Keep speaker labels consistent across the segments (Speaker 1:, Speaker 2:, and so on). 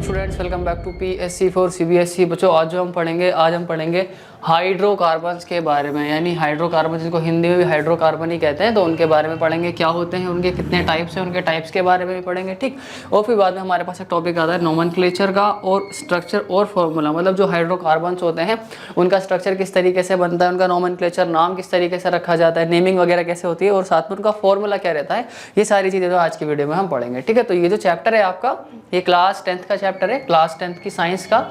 Speaker 1: Students, welcome back to PSC for CBSE। बच्चों आज हम पढ़ेंगे हाइड्रोकार्बन्स के बारे में, यानी हाइड्रोकार्बन जिनको हिंदी में भी हाइड्रोकार्बन ही कहते हैं, तो उनके बारे में पढ़ेंगे। क्या होते हैं, उनके कितने टाइप्स हैं, उनके टाइप्स के बारे में भी पढ़ेंगे, ठीक। और फिर बाद में हमारे पास एक टॉपिक आता है नोमेनक्लेचर का और स्ट्रक्चर और फॉर्मूला, मतलब जो हाइड्रोकार्बन्स होते हैं उनका स्ट्रक्चर किस तरीके से बनता है, उनका नोमेनक्लेचर नाम किस तरीके से रखा जाता है, नेमिंग वगैरह कैसे होती है और साथ में उनका फॉर्मूला क्या रहता है। ये सारी चीज़ें तो आज की वीडियो में हम पढ़ेंगे, ठीक है। तो ये जो चैप्टर है आपका, ये क्लास 10th का चैप्टर है, क्लास 10th की साइंस का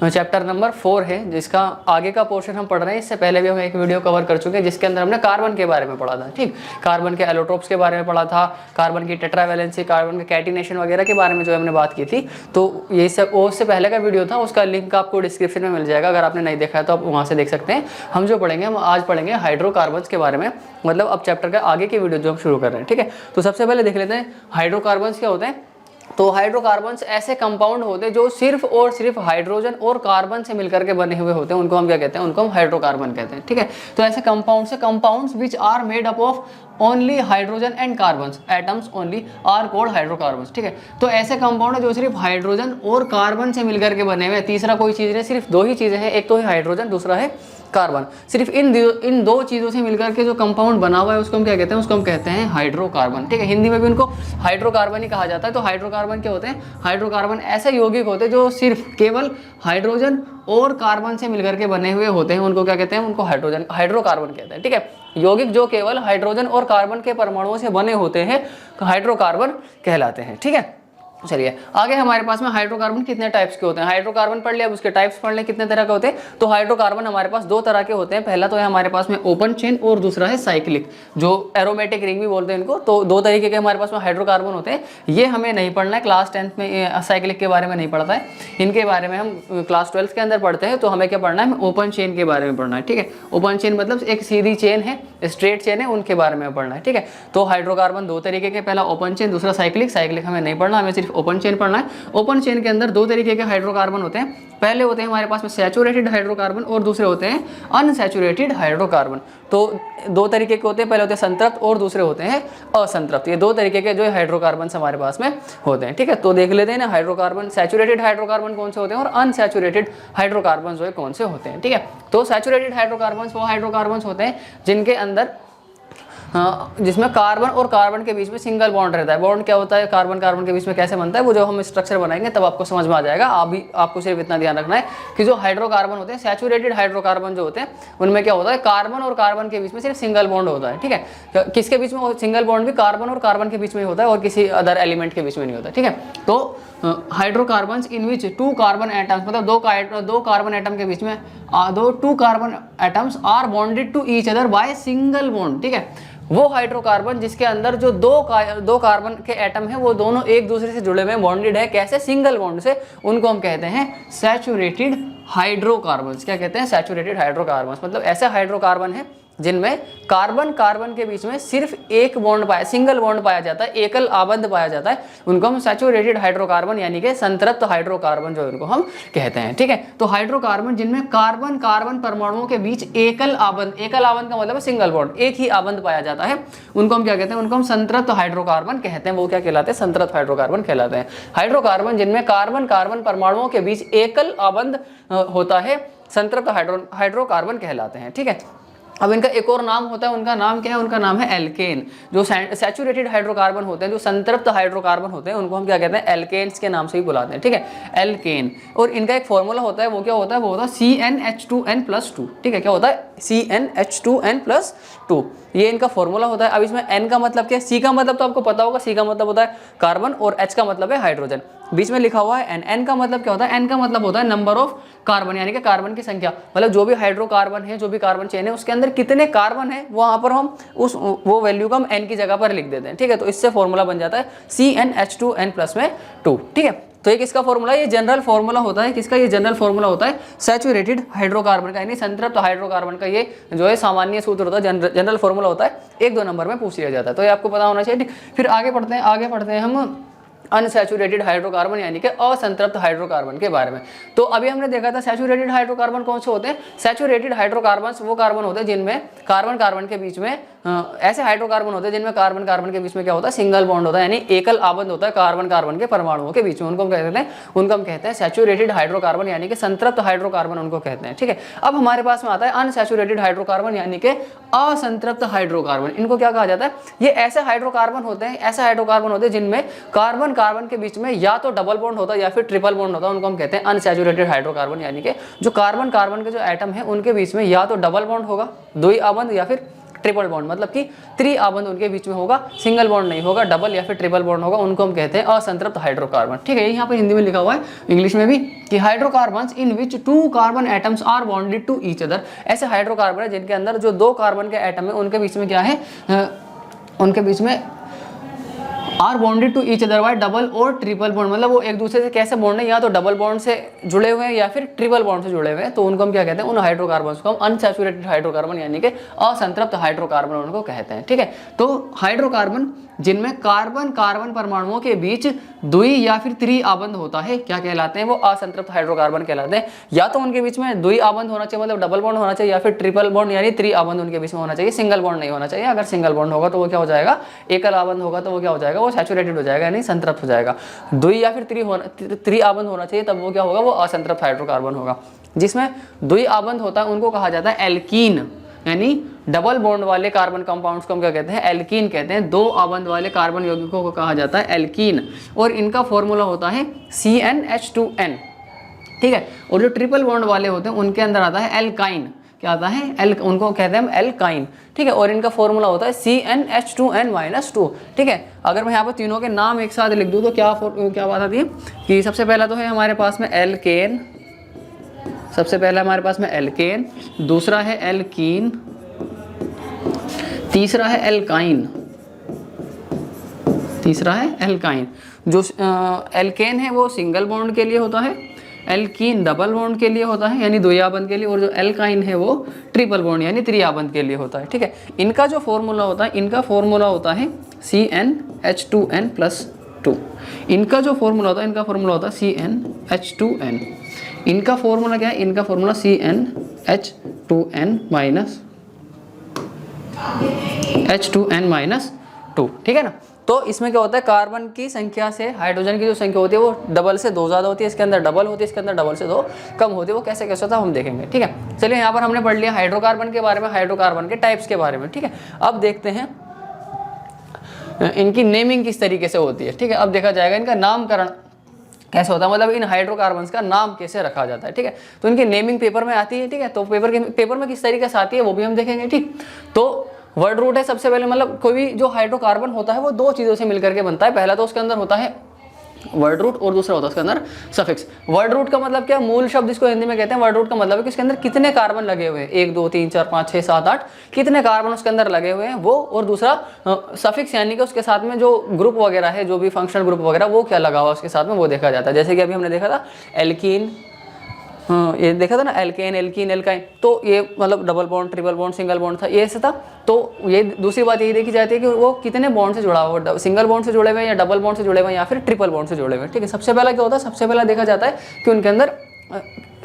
Speaker 1: चैप्टर नंबर 4 है, जिसका आगे का पोर्शन हम पढ़ रहे हैं। इससे पहले भी हम एक वीडियो कवर कर चुके हैं जिसके अंदर हमने कार्बन के बारे में पढ़ा था, ठीक। कार्बन के एलोट्रोप्स के बारे में पढ़ा था, कार्बन की टेट्रावैलेंसी, कार्बन के कैटिनेशन वगैरह के बारे में जो हमने बात की थी। तो ये सब उससे पहले का वीडियो था, उसका लिंक आपको डिस्क्रिप्शन में मिल जाएगा। अगर आपने नहीं देखा है तो आप वहाँ से देख सकते हैं। हम जो पढ़ेंगे, हम आज पढ़ेंगे हाइड्रोकार्बन्स के बारे में, मतलब अब चैप्टर का आगे की वीडियो जो हम शुरू कर रहे हैं, ठीक है। तो सबसे पहले देख लेते हैं हाइड्रोकार्बन्स क्या होते हैं। तो हाइड्रोकार्बन्स ऐसे कंपाउंड होते हैं जो सिर्फ और सिर्फ हाइड्रोजन और कार्बन से मिलकर के बने हुए होते हैं, उनको हम क्या कहते हैं, उनको हम हाइड्रोकार्बन कहते हैं, ठीक है। तो ऐसे कंपाउंड से compounds which are made up of only hydrogen and carbons atoms only are called hydrocarbons, ठीक है। तो ऐसे कंपाउंड है जो सिर्फ हाइड्रोजन और कार्बन से मिलकर के बने हुए हैं। तीसरा कोई चीज़ नहीं, सिर्फ दो ही चीज़ें हैं, एक तो है हाइड्रोजन, दूसरा है कार्बन। सिर्फ इन दो चीज़ों से मिलकर के जो कंपाउंड बना हुआ है उसको हम क्या कहते हैं, उसको हम कहते हैं हाइड्रोकार्बन, ठीक है। हिंदी में भी उनको हाइड्रोकार्बन ही कहा जाता है। तो हाइड्रोकार्बन क्या होते हैं, हाइड्रोकार्बन ऐसे यौगिक होते हैं जो सिर्फ केवल हाइड्रोजन और कार्बन से मिलकर के बने हुए होते हैं, उनको क्या कहते हैं, उनको हाइड्रोकार्बन कहते हैं, ठीक है। यौगिक जो केवल हाइड्रोजन और कार्बन के परमाणुओं से बने होते हैं हाइड्रोकार्बन कहलाते हैं, ठीक है। चलिए आगे हमारे पास में हाइड्रोकार्बन कितने टाइप्स के होते हैं। हाइड्रोकार्बन पढ़ लिया, अब उसके टाइप्स पढ़ लें कितने तरह के होते हैं। तो हाइड्रोकार्बन हमारे पास दो तरह के होते हैं। पहला तो है हमारे पास में ओपन चेन और दूसरा है साइक्लिक, जो एरोमेटिक रिंग भी बोलते हैं इनको। तो दो तरीके के हमारे पास में हाइड्रोकार्बन होते हैं। ये हमें नहीं पढ़ना है, क्लास 10th में साइक्लिक के बारे में नहीं पढ़ता है, इनके बारे में हम क्लास 12th के अंदर पढ़ते हैं। तो हमें क्या पढ़ना है, हमें ओपन चेन के बारे में पढ़ना है, ठीक है। ओपन चेन मतलब एक सीधी चेन है, स्ट्रेट चेन है, उनके बारे में पढ़ना है, ठीक है। तो हाइड्रोकार्बन दो तरीके के, पहला ओपन चेन, दूसरा साइक्लिक। साइक्लिक हमें नहीं पढ़ना, हमें सिर्फ ओपन चेन पढ़ना है। ओपन चेन के अंदर दो तरीके के हाइड्रोकार्बन होते हैं। पहले होते हैं हमारे पास में सैचुरेटेड हाइड्रोकार्बन और दूसरे होते हैं अनसैचुरेटेड हाइड्रोकार्बन। तो दो तरीके के होते हैं, पहले होते हैं संतृप्त और दूसरे होते हैं असंतृप्त। ये दो तरीके के जो हाइड्रोकार्बन हमारे पास में होते हैं, ठीक है। तो देख लेते हैं ना, हाइड्रोकार्बन सैचुरेटेड हाइड्रोकार्बन कौन से होते हैं और अनसैचुरेटेड हाइड्रोकार्बन जो है कौन से होते हैं, ठीक है। तो सैचुरेटेड हाइड्रोकार्बन वो हाइड्रोकार्बन होते हैं जिनके अंदर जिसमें कार्बन और कार्बन के बीच में सिंगल बॉन्ड रहता है। बॉन्ड क्या होता है, कार्बन कार्बन के बीच में कैसे बनता है, वो जो हम स्ट्रक्चर बनाएंगे तब आपको समझ में आ जाएगा। आपको सिर्फ इतना ध्यान रखना है कि जो हाइड्रोकार्बन होते हैं, सैचुरेटेड हाइड्रोकार्बन जो होते हैं, उनमें क्या होता है, कार्बन और कार्बन के बीच में सिर्फ सिंगल बॉन्ड होता है, ठीक है। किसके बीच में सिंगल बॉन्ड भी कार्बन और कार्बन के बीच में होता है और किसी अदर एलिमेंट के बीच में नहीं होता, ठीक है। तो hydrocarbons in which two carbon atoms, मतलब दो कार्बन एटम के बीच में two carbon atoms are bonded to each other by single bond, ठीक है। वो हाइड्रोकार्बन जिसके अंदर जो दो कार्बन के एटम है वो दोनों एक दूसरे से जुड़े हुए बॉन्डेड है, कैसे, सिंगल बॉन्ड से, उनको हम कहते हैं सैचुरेटेड हाइड्रोकार्बन्स। क्या कहते हैं, सैचुरेटेड हाइड्रोकार्बन्स। मतलब ऐसे हाइड्रोकार्बन है जिनमें कार्बन कार्बन के बीच में सिर्फ एक बॉन्ड सिंगल बॉन्ड पाया जाता है, एकल आबंध पाया जाता है, उनको हम सैचुरेटेड हाइड्रोकार्बन यानी कि संतृप्त हाइड्रोकार्बन जो उनको हम कहते हैं, ठीक है। तो हाइड्रोकार्बन जिनमें कार्बन कार्बन परमाणुओं के बीच एकल आबंध का मतलब सिंगल बॉन्ड, एक ही आबंध पाया जाता है, उनको हम क्या कहते हैं, उनको हम संतृप्त हाइड्रोकार्बन कहते हैं। वो क्या कहलाते हैं, संतृप्त हाइड्रोकार्बन कहलाते हैं। हाइड्रोकार्बन जिनमें कार्बन कार्बन परमाणुओं के बीच एकल आबंध होता है, संतृप्त हाइड्रोकार्बन कहलाते हैं, ठीक है। अब इनका एक और नाम होता है, उनका नाम क्या है, उनका नाम है एल्केन। जो सैचुरेटेड हाइड्रोकार्बन होते हैं, जो संतृप्त हाइड्रोकार्बन होते हैं, उनको हम क्या कहते हैं, एल्केन्स के नाम से ही बुलाते हैं, ठीक है, एल्केन। और इनका एक फॉर्मूला होता है, वो क्या होता है, वो होता है CnH2n+2, ठीक है। क्या होता है, CnH2n+2, ये इनका फॉर्मूला होता है। अब इसमें N का मतलब क्या है, C का मतलब तो आपको पता होगा, C का मतलब होता है कार्बन और H का मतलब है हाइड्रोजन, बीच में लिखा हुआ है N का मतलब क्या होता है, N का मतलब होता है नंबर ऑफ कार्बन, यानी कि कार्बन की संख्या। मतलब जो भी हाइड्रोकार्बन है, जो भी कार्बन चेन है, उसके अंदर कितने कार्बन है, वहां पर हम वो वैल्यू को हम N की जगह पर लिख देते हैं, ठीक है। तो इससे फॉर्मूला बन जाता है CnH2n+2, ठीक है। तो एक इसका फॉर्मूला, ये जनरल फॉर्मूला होता है, किसका, ये जनरल फॉर्मूला होता है सैचुरेटेड हाइड्रोकार्बन का, यानी संतृप्त हाइड्रोकार्बन का। ये जो है सामान्य सूत्र होता है, जनरल फॉर्मूला होता है, 1-2 नंबर में पूछ लिया जाता है, तो ये आपको पता होना चाहिए, ठीक। फिर आगे पढ़ते हैं हम अनसैचुरेटेड हाइड्रोकार्बन यानी कि असंतृप्त हाइड्रोकार्बन के बारे में। तो अभी हमने देखा था सैचुरेटेड हाइड्रोकार्बन कौन से होते हैं। सैचुरेटेड हाइड्रोकार्बन वो कार्बन होते हैं जिनमें कार्बन कार्बन के बीच में ऐसे हाइड्रोकार्बन होते हैं जिनमें कार्बन कार्बन के बीच में क्या होता है, सिंगल बॉन्ड होता है, यानी एकल आबंध होता है कार्बन कार्बन के परमाणुओं के बीच में, उनको हम कहते हैं सैचुरेटेड हाइड्रोकार्बन, यानी कि संतृप्त हाइड्रोकार्बन उनको कहते हैं। ठीक है, अब हमारे पास में आता है अनसैचुरेटेड हाइड्रोकार्बन, यानी कि असंतृप्त हाइड्रोकार्बन। इनको क्या कहा जाता है, ये ऐसे हाइड्रोकार्बन होते हैं, ऐसे हाइड्रोकार्बन होते हैं जिनमें कार्बन कार्बन के बीच में या तो डबल बॉन्ड होता है या फिर ट्रिपल बॉन्ड होता है, उनको हम कहते हैं अनसैचुरेटेड हाइड्रोकार्बन, यानी कि जो कार्बन कार्बन के जो एटम है उनके बीच में या तो डबल बॉन्ड होगा, द्वि आबंध, या फिर ट्रिपल बॉन्ड, मतलब कि त्रि आबंध उनके बीच में होगा, सिंगल बॉन्ड नहीं होगा, डबल या फिर ट्रिपल बॉन्ड होगा, उनको हम कहते हैं असंतृप्त हाइड्रोकार्बन। ठीक है, यहाँ पर हिंदी में लिखा हुआ है, इंग्लिश में भी, कि hydrocarbons in which 2 carbon atoms are bonded to each other. ऐसे हाइड्रोकार्बन है जिनके अंदर जो 2 कार्बन के एटम है उनके बीच में क्या है, उनके बीच में are bonded to each other by double और ट्रिपल बॉन्ड, मतलब वो एक दूसरे से कैसे बॉन्ड है, या तो डबल बॉन्ड से जुड़े हुए हैं या फिर ट्रिपल बॉन्ड से जुड़े हुए हैं, तो उनको हम क्या कहते हैं, उन हाइड्रोकार्बन्स को हम अनसैचुरेटेड हाइड्रोकार्बन, यानी कि असंतृप्त हाइड्रोकार्बन उनको कहते हैं। ठीक है, तो हाइड्रोकार्बन जिनमें कार्बन कार्बन परमाणुओं के बीच द्वि या फिर त्रि आबंध होता है, क्या कहलाते हैं, वो असंतृप्त हाइड्रोकार्बन कहलाते हैं। या तो उनके बीच में द्वि आबंध होना चाहिए, मतलब डबल बॉन्ड होना चाहिए, या फिर ट्रिपल बॉन्ड यानी त्रि आबंध उनके बीच में होना चाहिए, सिंगल बॉन्ड नहीं होना चाहिए। अगर सिंगल बॉन्ड होगा तो वो क्या हो जाएगा, एकल आबंध होगा तो वो क्या हो जाएगा, वो सैचुरेटेड हो जाएगा, यानी संतृप्त हो जाएगा। द्वि या फिर त्रि आबंध होना चाहिए, तब वो क्या होगा, वो असंतृप्त हाइड्रोकार्बन होगा। जिसमें द्वि आबंध होता है उनको कहा जाता है एल्कीन, यानी डबल बॉन्ड वाले कार्बन कंपाउंड्स को हम क्या कहते हैं, एल्कीन कहते हैं। 2 आबंध वाले कार्बन यौगिकों को कहा जाता है एल्कीन, और इनका फॉर्मूला होता है CnH2n। ठीक है, और जो ट्रिपल बॉन्ड वाले होते हैं उनके अंदर आता है एल्काइन, क्या आता है, उनको कहते हैं हम एल्काइन। ठीक है, और इनका फॉर्मूला होता है CnH2n-2। ठीक है, अगर मैं यहाँ पर तीनों के नाम एक साथ लिख दूँ तो क्या बात आती है, कि सबसे पहला तो है हमारे पास में एल्केन, सबसे पहला हमारे पास में एल्केन, दूसरा है एल्कीन, तीसरा है एल्काइन, तीसरा है एल्काइन। जो एल्केन है वो सिंगल बॉन्ड के लिए होता है, एल्कीन डबल बॉन्ड के लिए होता है यानी द्विआबंध के लिए, और जो एल्काइन है वो ट्रिपल बॉन्ड यानी त्रिआबंध के लिए होता है। ठीक है, इनका जो फॉर्मूला होता है, इनका फॉर्मूला होता है CnH2n+2। इनका जो फॉर्मूला होता है, इनका फॉर्मूला होता है CnH2n। इनका फॉर्मूला क्या है, इनका फॉर्मूला CnH2n-2। ठीक है ना, तो इसमें क्या होता है, कार्बन की संख्या से हाइड्रोजन की जो संख्या होती है वो डबल से 2 ज़्यादा होती है, इसके अंदर डबल होती है, इसके अंदर डबल से 2 कम होती है। वो कैसे कैसे होता है हम देखेंगे। ठीक है, चलिए यहाँ पर हमने पढ़ लिया हाइड्रोकार्बन के बारे में, हाइड्रोकार्बन के टाइप्स के बारे में। ठीक है, अब देखते हैं इनकी नेमिंग किस तरीके से होती है। ठीक है, अब देखा जाएगा इनका नामकरण कैसे होता है, मतलब इन हाइड्रोकार्बन्स का नाम कैसे रखा जाता है। ठीक है, तो इनकी नेमिंग पेपर में आती है। ठीक है, तो पेपर में किस तरीके से आती है वो भी हम देखेंगे। ठीक, तो वर्ड रूट है सबसे पहले, मतलब कोई भी जो हाइड्रोकार्बन होता है वो 2 चीज़ों से मिलकर के बनता है। पहला तो उसके अंदर होता है वर्ड रूट, और दूसरा होता है उसके अंदर सफिक्स। वर्ड रूट का मतलब क्या, मूल शब्द इसको हिंदी में कहते हैं। वर्ड रूट का मतलब है कि उसके अंदर कितने कार्बन लगे हुए हैं, 1 2 3 4 5 6 7 8 कितने कार्बन उसके अंदर लगे हुए हैं वो, और दूसरा सफिक्स यानी कि उसके साथ में जो ग्रुप वगैरह है, जो भी फंक्शनल ग्रुप वगैरह वो क्या लगा हुआ उसके साथ में वो देखा जाता है। जैसे कि अभी हमने देखा था एल्कीन, ये देखा था ना, एल्केन एल्कीन एल्काइन, तो ये मतलब double bond triple bond single bond था, ये ऐसे था। तो ये दूसरी बात यही देखी जाती है कि वो कितने बॉन्ड से जुड़ा हुआ, सिंगल बॉन्ड से जुड़े हुए हैं या डबल बॉन्ड से जुड़े हुए हैं या फिर ट्रिपल बॉन्ड से जुड़े हुए हैं। ठीक है, सबसे पहला क्या होता है, सबसे पहला देखा जाता है कि उनके अंदर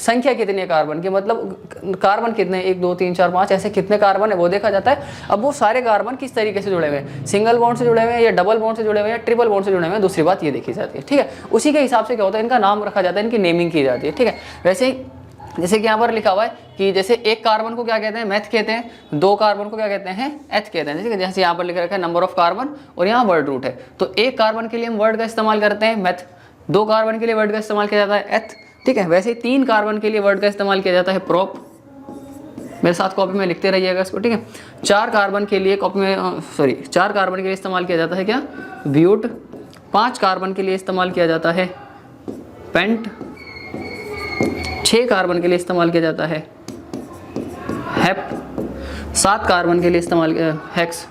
Speaker 1: संख्या कितनी है कार्बन की, मतलब कार्बन कितने, 1 2 3 4 5 ऐसे कितने कार्बन है वो देखा जाता है। अब वो सारे कार्बन किस तरीके से जुड़े हुए हैं, सिंगल बॉन्ड से जुड़े हुए हैं या डबल बॉन्ड से जुड़े हुए हैं या ट्रिपल बॉन्ड से जुड़े हुए हैं, दूसरी बात ये देखी जाती है। ठीक है, उसी के हिसाब से क्या होता है, इनका नाम रखा जाता है, इनकी नेमिंग की जाती है। ठीक है, वैसे ही जैसे कि यहाँ पर लिखा हुआ है कि जैसे एक कार्बन को क्या कहते हैं, मेथ कहते हैं, 2 कार्बन को क्या कहते हैं, एथ कहते हैं। जैसे यहाँ पर लिखा रखा है नंबर ऑफ कार्बन, और यहाँ वर्ड रूट है, तो एक कार्बन के लिए हम वर्ड का इस्तेमाल करते हैं मेथ, 2 कार्बन के लिए वर्ड का इस्तेमाल किया जाता है एथ। ठीक है, वैसे ही 3 कार्बन के लिए वर्ड का इस्तेमाल किया जाता है प्रोप, मेरे साथ कॉपी में लिखते रहिएगा इसको। ठीक है, 4 कार्बन के लिए 4 कार्बन के लिए इस्तेमाल किया जाता है क्या, ब्यूट। 5 कार्बन के लिए इस्तेमाल किया जाता है पेंट। 6 कार्बन के लिए इस्तेमाल किया जाता है हेप। 7 कार्बन के लिए इस्तेमाल हेक्स।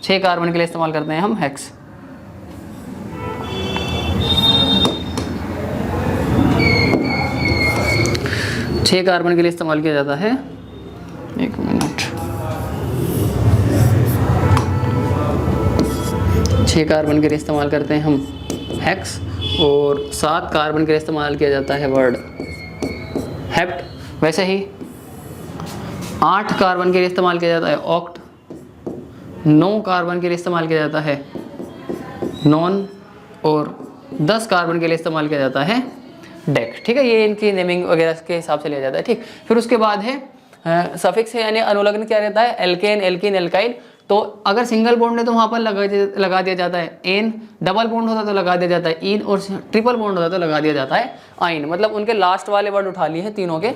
Speaker 1: 6 कार्बन के लिए इस्तेमाल करते हैं हम हेक्स। छह कार्बन के लिए इस्तेमाल किया जाता है, 1 मिनट, 6 कार्बन के लिए इस्तेमाल करते हैं हम हेक्स, और 7 कार्बन के लिए इस्तेमाल किया जाता है वर्ड हेप्ट। वैसे ही 8 कार्बन के लिए इस्तेमाल किया जाता है ऑक्ट, 9 कार्बन के लिए इस्तेमाल किया जाता है नॉन, और 10 कार्बन के लिए इस्तेमाल किया जाता है डेक। ठीक है, ये इनकी नेमिंग वगैरह के हिसाब से लिया जाता है। ठीक, फिर उसके बाद है सफिक्स है यानी अनुलग्न क्या रहता है, एल्केन, एल्कीन, एल्काइल। तो अगर सिंगल बॉन्ड है तो वहाँ पर लगा दिया जाता है एन, डबल बॉन्ड होता है तो लगा दिया जाता है इन, और ट्रिपल बॉन्ड होता है तो लगा दिया जाता है आइन। मतलब उनके लास्ट वाले वर्ड उठा लिए हैं तीनों के,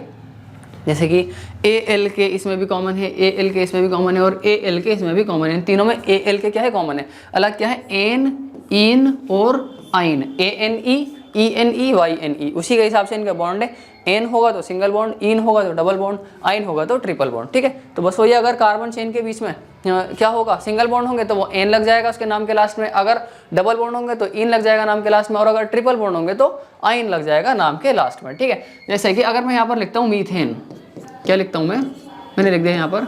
Speaker 1: जैसे कि ए एल के इसमें भी कॉमन है, ए एल के इसमें भी कॉमन है, और ए एल के इसमें भी कॉमन है। तीनों में ए एल के क्या है कॉमन है, अलग क्या है एन, इन और yne, A N E N E Y N E, उसी के हिसाब से इनका बॉन्ड है। एन होगा तो सिंगल बॉन्ड, इन होगा तो डबल बॉन्ड, आइन होगा तो ट्रिपल बॉन्ड। ठीक है, तो बस वही, अगर कार्बन चेन के बीच में क्या होगा, सिंगल बॉन्ड होंगे तो वो एन लग जाएगा उसके नाम के लास्ट में, अगर डबल बॉन्ड होंगे तो इन लग जाएगा नाम के लास्ट में, और अगर ट्रिपल बॉन्ड होंगे तो आइन लग जाएगा नाम के लास्ट में। ठीक है, जैसे कि अगर मैं यहाँ पर लिखता हूँ मीथेन, क्या लिखता हूँ मैंने लिख दिया यहाँ पर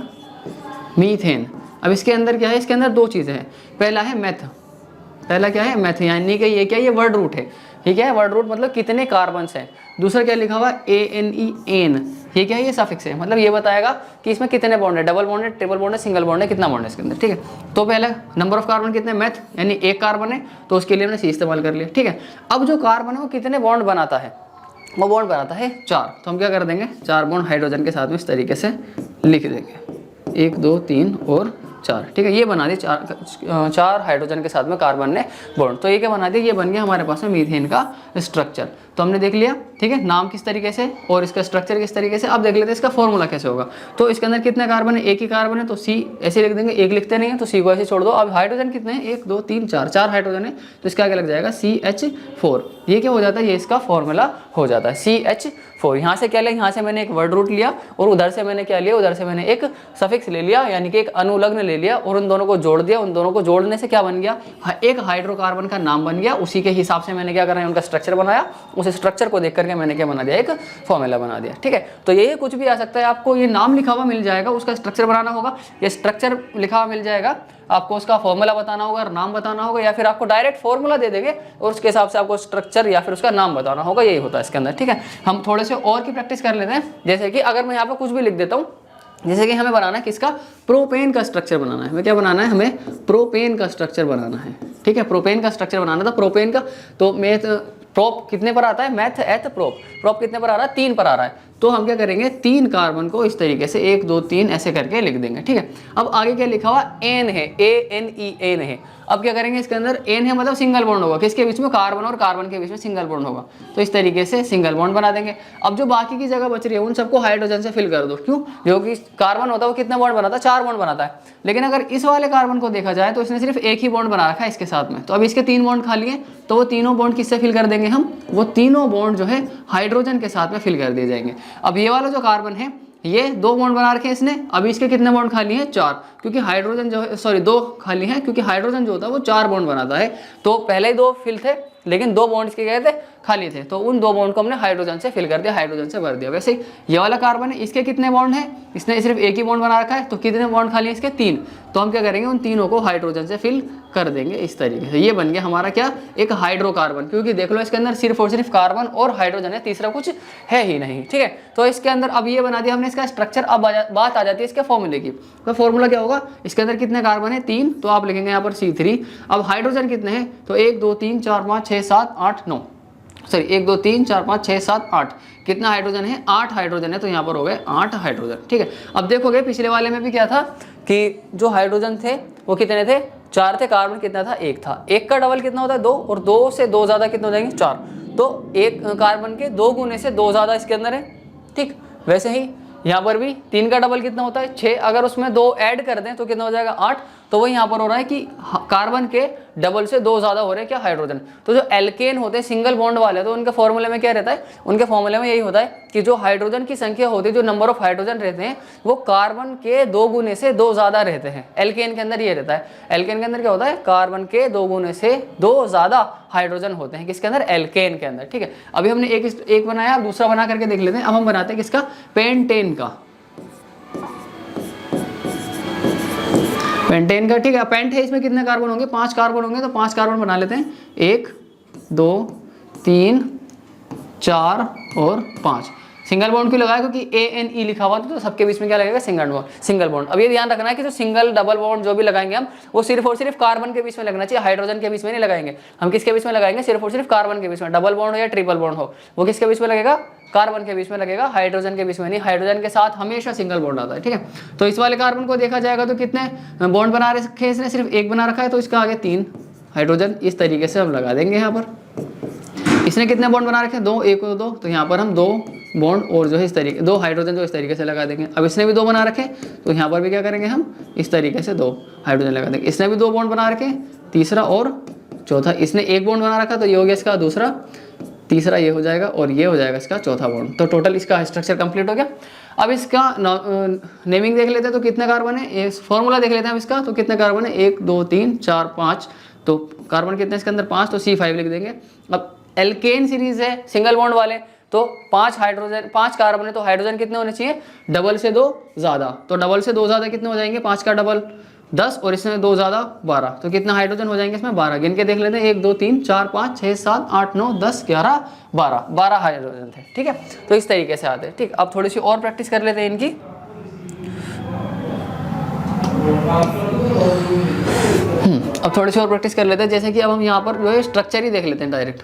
Speaker 1: मीथेन। अब इसके अंदर क्या है, इसके अंदर दो चीज़ें हैं, पहला है मैथ, पहला क्या है मैथ, यानी कि ये क्या, ये वर्ड रूट है। ठीक है, वर्ड रूट मतलब कितने कार्बन्स हैं। दूसरा क्या लिखा हुआ ए एन ई एन, ये क्या है, ये सफिक्स है, मतलब ये बताएगा कि इसमें कितने बॉन्ड है, डबल बॉन्ड है, ट्रिपल बॉन्ड है, सिंगल बॉन्ड है, कितना बॉन्ड है इसके अंदर। ठीक है, तो पहला नंबर ऑफ कार्बन कितने, मैथ यानी एक कार्बन है तो उसके लिए हमने सी इस्तेमाल कर लिया। ठीक है, अब जो कार्बन है वो कितने बॉन्ड बनाता है, वो बॉन्ड बनाता है 4। तो हम क्या कर देंगे, 4 बॉन्ड हाइड्रोजन के साथ में इस तरीके से लिख देंगे, 1 2 3 और 4। ठीक है, ये बना दिए 4 हाइड्रोजन के साथ में कार्बन ने बॉन्ड। तो ये क्या बना दिया, ये बन गया हमारे पास में मीथेन का स्ट्रक्चर। तो हमने देख लिया, ठीक है, नाम किस तरीके से और इसका स्ट्रक्चर किस तरीके से। अब देख लेते हैं इसका फॉर्मूला कैसे होगा। तो इसके अंदर कितने कार्बन है, एक ही कार्बन है तो सी ऐसे लिख देंगे, एक लिखते नहीं है तो सी को ऐसे छोड़ दो। अब हाइड्रोजन कितने हैं, 1 2 3 4, 4 हाइड्रोजन है तो इसका आगे लग जाएगा CH4। ये क्या हो जाता है, ये इसका फॉर्मूला हो जाता है CH4। यहाँ से क्या लिया, यहाँ से मैंने एक वर्ड रूट लिया, और उधर से मैंने क्या लिया, उधर से मैंने एक सफिक्स ले लिया, यानी कि एक अनुलग्न ले लिया, और उन दोनों को जोड़ दिया। उन दोनों को जोड़ने से क्या बन गया, एक हाइड्रोकार्बन का नाम बन गया। उसी के हिसाब से मैंने क्या करना है, उनका स्ट्रक्चर बनाया, उस स्ट्रक्चर को देख करके मैंने क्या बना दिया, एक फॉर्मूला बना दिया। ठीक है, तो ये कुछ भी आ सकता है, आपको ये नाम लिखा हुआ मिल जाएगा, उसका स्ट्रक्चर बनाना होगा, ये स्ट्रक्चर लिखा हुआ मिल जाएगा, आपको उसका फॉर्मूला बताना होगा, नाम बताना होगा, या फिर आपको डायरेक्ट फॉर्मूला दे देंगे और उसके हिसाब से आपको स्ट्रक्चर या फिर उसका नाम बताना होगा। यही होता है इसके अंदर। ठीक है, हम थोड़े से और की प्रैक्टिस कर लेते हैं। जैसे कि अगर मैं यहाँ पे कुछ भी लिख देता हूँ, जैसे कि हमें बनाना है किसका, प्रोपेन का स्ट्रक्चर बनाना है। हमें क्या बनाना है, हमें प्रोपेन का स्ट्रक्चर बनाना है। ठीक है, प्रोपेन का स्ट्रक्चर बनाना था। प्रोपेन का तो मैथ प्रोप कितने पर आता है, मैथ एथ प्रोप कितने पर आ रहा है, 3 पर आ रहा है। तो हम क्या करेंगे, 3 कार्बन को इस तरीके से 1 2 3 ऐसे करके लिख देंगे। ठीक है, अब आगे क्या लिखा हुआ, एन है, ANE है। अब क्या करेंगे, इसके अंदर एन है मतलब सिंगल बॉन्ड होगा, किसके बीच में, कार्बन और कार्बन के बीच में सिंगल बॉन्ड होगा, तो इस तरीके से सिंगल बॉन्ड बना देंगे। अब जो बाकी की जगह बच रही है उन सबको हाइड्रोजन से फिल कर दो। क्यों, जो कि कार्बन होता है वो कितना बॉन्ड बनाता है, 4 बॉन्ड बनाता है। लेकिन अगर इस वाले कार्बन को देखा जाए तो इसने सिर्फ एक ही बॉन्ड बना रखा है इसके साथ में, तो अब इसके 3 बॉन्ड खाली है, तो वो तीनों बॉन्ड किससे फिल कर देंगे हम, वो तीनों बॉन्ड जो है हाइड्रोजन के साथ में फिल कर दिए जाएंगे। अब ये वाला जो कार्बन है, ये 2 बॉन्ड बना रखे हैं इसने, अभी इसके कितने बॉन्ड खाली हैं, 4, क्योंकि हाइड्रोजन जो है, सॉरी 2 खाली हैं, क्योंकि हाइड्रोजन जो होता है वो 4 बॉन्ड बनाता है। तो पहले ही 2 फिल थे, लेकिन 2 बॉन्ड इसके गए थे खाली थे, तो उन 2 बॉन्ड को हमने हाइड्रोजन से फिल कर दिया, हाइड्रोजन से भर दिया। वैसे ही ये वाला कार्बन है, इसके कितने बॉन्ड हैं, इसने सिर्फ एक ही बॉन्ड बना रखा है, तो कितने बॉन्ड खाली है इसके, 3। तो हम क्या करेंगे, उन तीनों को हाइड्रोजन से फिल कर देंगे इस तरीके से। ये बन गया हमारा क्या, एक हाइड्रोकार्बन, क्योंकि देख लो इसके अंदर सिर्फ और सिर्फ कार्बन और हाइड्रोजन है, तीसरा कुछ है ही नहीं। ठीक है, तो इसके अंदर अब ये बना दिया हमने इसका स्ट्रक्चर। अब बात आ जाती है इसके फॉर्मूले की। तो फॉर्मूला क्या होगा, इसके अंदर कितने कार्बन है, 3, तो आप लिखेंगे यहाँ पर C3। अब हाइड्रोजन कितने हैं, तो 1 2 3 4 5 6 7 8 9, सॉरी 1 2 3 4 5 6 7 8, कितना हाइड्रोजन है, 8 हाइड्रोजन है, तो यहाँ पर हो गए 8 हाइड्रोजन। ठीक है, अब देखोगे पिछले वाले में भी क्या था कि जो हाइड्रोजन थे वो कितने थे, 4 थे, कार्बन कितना था, 1 था। 1 का डबल कितना होता है, 2, और 2 से 2 ज़्यादा कितने हो जाएंगे, 4। तो 1 कार्बन के 2 गुने से 2 ज़्यादा इसके अंदर है। ठीक, वैसे ही यहाँ पर भी 3 का डबल कितना होता है, 6, अगर उसमें 2 ऐड कर दें तो कितना हो जाएगा, 8। तो वही यहाँ पर हो रहा है कि कार्बन के डबल से 2 ज़्यादा हो रहे हैं क्या, हाइड्रोजन। तो जो एल्केन होते हैं सिंगल बॉन्ड वाले, तो उनके फॉर्मूले में क्या रहता है, उनके फॉर्मूले में यही होता है कि जो हाइड्रोजन की संख्या होती है, जो नंबर ऑफ हाइड्रोजन रहते हैं, वो कार्बन के 2 गुने से 2 ज़्यादा रहते हैं। एल्केन के अंदर ये रहता है, एल्केन के अंदर क्या होता है, कार्बन के 2 गुने से 2 ज़्यादा हाइड्रोजन होते हैं, किसके अंदर, एल्केन के अंदर। ठीक है, अभी हमने एक बनाया, दूसरा बना करके देख लेते हैं। अब हम बनाते हैं किसका, पेंटेन का, पेंटेन का। ठीक है, पेंट है, इसमें कितने कार्बन होंगे, 5 कार्बन होंगे, तो 5 कार्बन बना लेते हैं, 1 2 3 4 और 5। सिंगल बॉन्ड क्यों लगाया, क्योंकि ANE लिखा हुआ था तो सबके बीच में क्या लगेगा, सिंगल बॉन्ड। अब ये ध्यान रखना है कि जो सिंगल डबल बॉन्ड जो भी लगाएंगे हम, वो सिर्फ और सिर्फ कार्बन के बीच में लगना चाहिए, हाइड्रोजन के बीच में नहीं लगाएंगे। हम किसके बीच में लगाएंगे, सिर्फ और सिर्फ कार्बन के बीच में। डबल बॉन्ड हो या ट्रिपल बॉन्ड हो, वो किसके बीच में लगेगा, कार्बन के बीच में लगेगा, हाइड्रोजन के बीच में नहीं। हाइड्रोजन के साथ हमेशा सिंगल बॉन्ड आता है, ठीक है। तो इस वाले कार्बन को देखा जाएगा तो कितने बॉन्ड बना रखे हैं इसने, सिर्फ एक बना रखा है, तो इसका आगे 3 हाइड्रोजन इस तरीके से हम लगा देंगे यहाँ पर। इसने कितने बॉन्ड बना रखे हैं, 2, 1 और 2, तो यहाँ पर हम 2 बॉन्ड और जो है इस तरीके 2 हाइड्रोजन जो इस तरीके से लगा देंगे। अब इसने भी 2 बना रखे, तो यहाँ पर भी क्या करेंगे हम, इस तरीके से 2 हाइड्रोजन लगा देंगे। इसने भी 2 बॉन्ड बना रखे, तीसरा और चौथा। इसने 1 बॉन्ड बना रखा, तो ये हो गया इसका दूसरा, तीसरा ये हो जाएगा और ये हो जाएगा इसका चौथा बॉन्ड। तो टोटल इसका स्ट्रक्चर कंप्लीट हो गया। अब इसका नेमिंग देख लेते हैं, तो कितने कार्बन है, ये फॉर्मूला देख लेते हैं हम इसका, तो कितने कार्बन है, 1 2 3 4 5, तो कार्बन कितने इसके अंदर 5, तो C5 लिख देंगे। अब एल्केन सीरीज है सिंगल बॉन्ड वाले, तो 5 हाइड्रोजन 5 कार्बन है, तो हाइड्रोजन कितने होने चाहिए, डबल से 2 ज़्यादा। तो डबल से 2 ज़्यादा कितने हो जाएंगे, 5 का डबल 10 और इसमें 2 ज़्यादा 12, तो कितना हाइड्रोजन हो जाएंगे इसमें, 12। गिन के देख लेते हैं, 1 2 3 4 5 6 7 8 9 10 11 12 हाइड्रोजन थे, ठीक है। तो इस तरीके से आते हैं, ठीक। अब थोड़ी सी और प्रैक्टिस कर लेते हैं इनकी। अब थोड़ी सी और प्रैक्टिस कर लेते हैं, जैसे कि अब हम यहाँ पर जो है स्ट्रक्चर ही देख लेते हैं डायरेक्ट।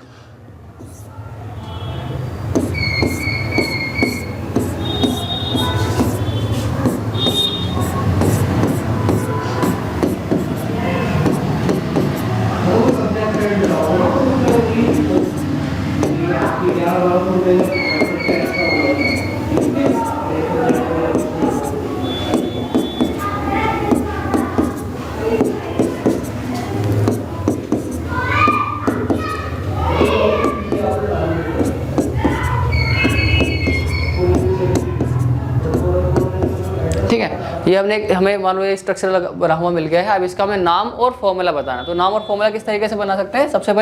Speaker 1: ये हमें मान लो ये स्ट्रक्चर बना हुआ मिल गया है। अब इसका हमें नाम और फॉर्मूला बताना है। तो नाम और फॉर्मूला किस तरीके से बना सकते हैं, सबसे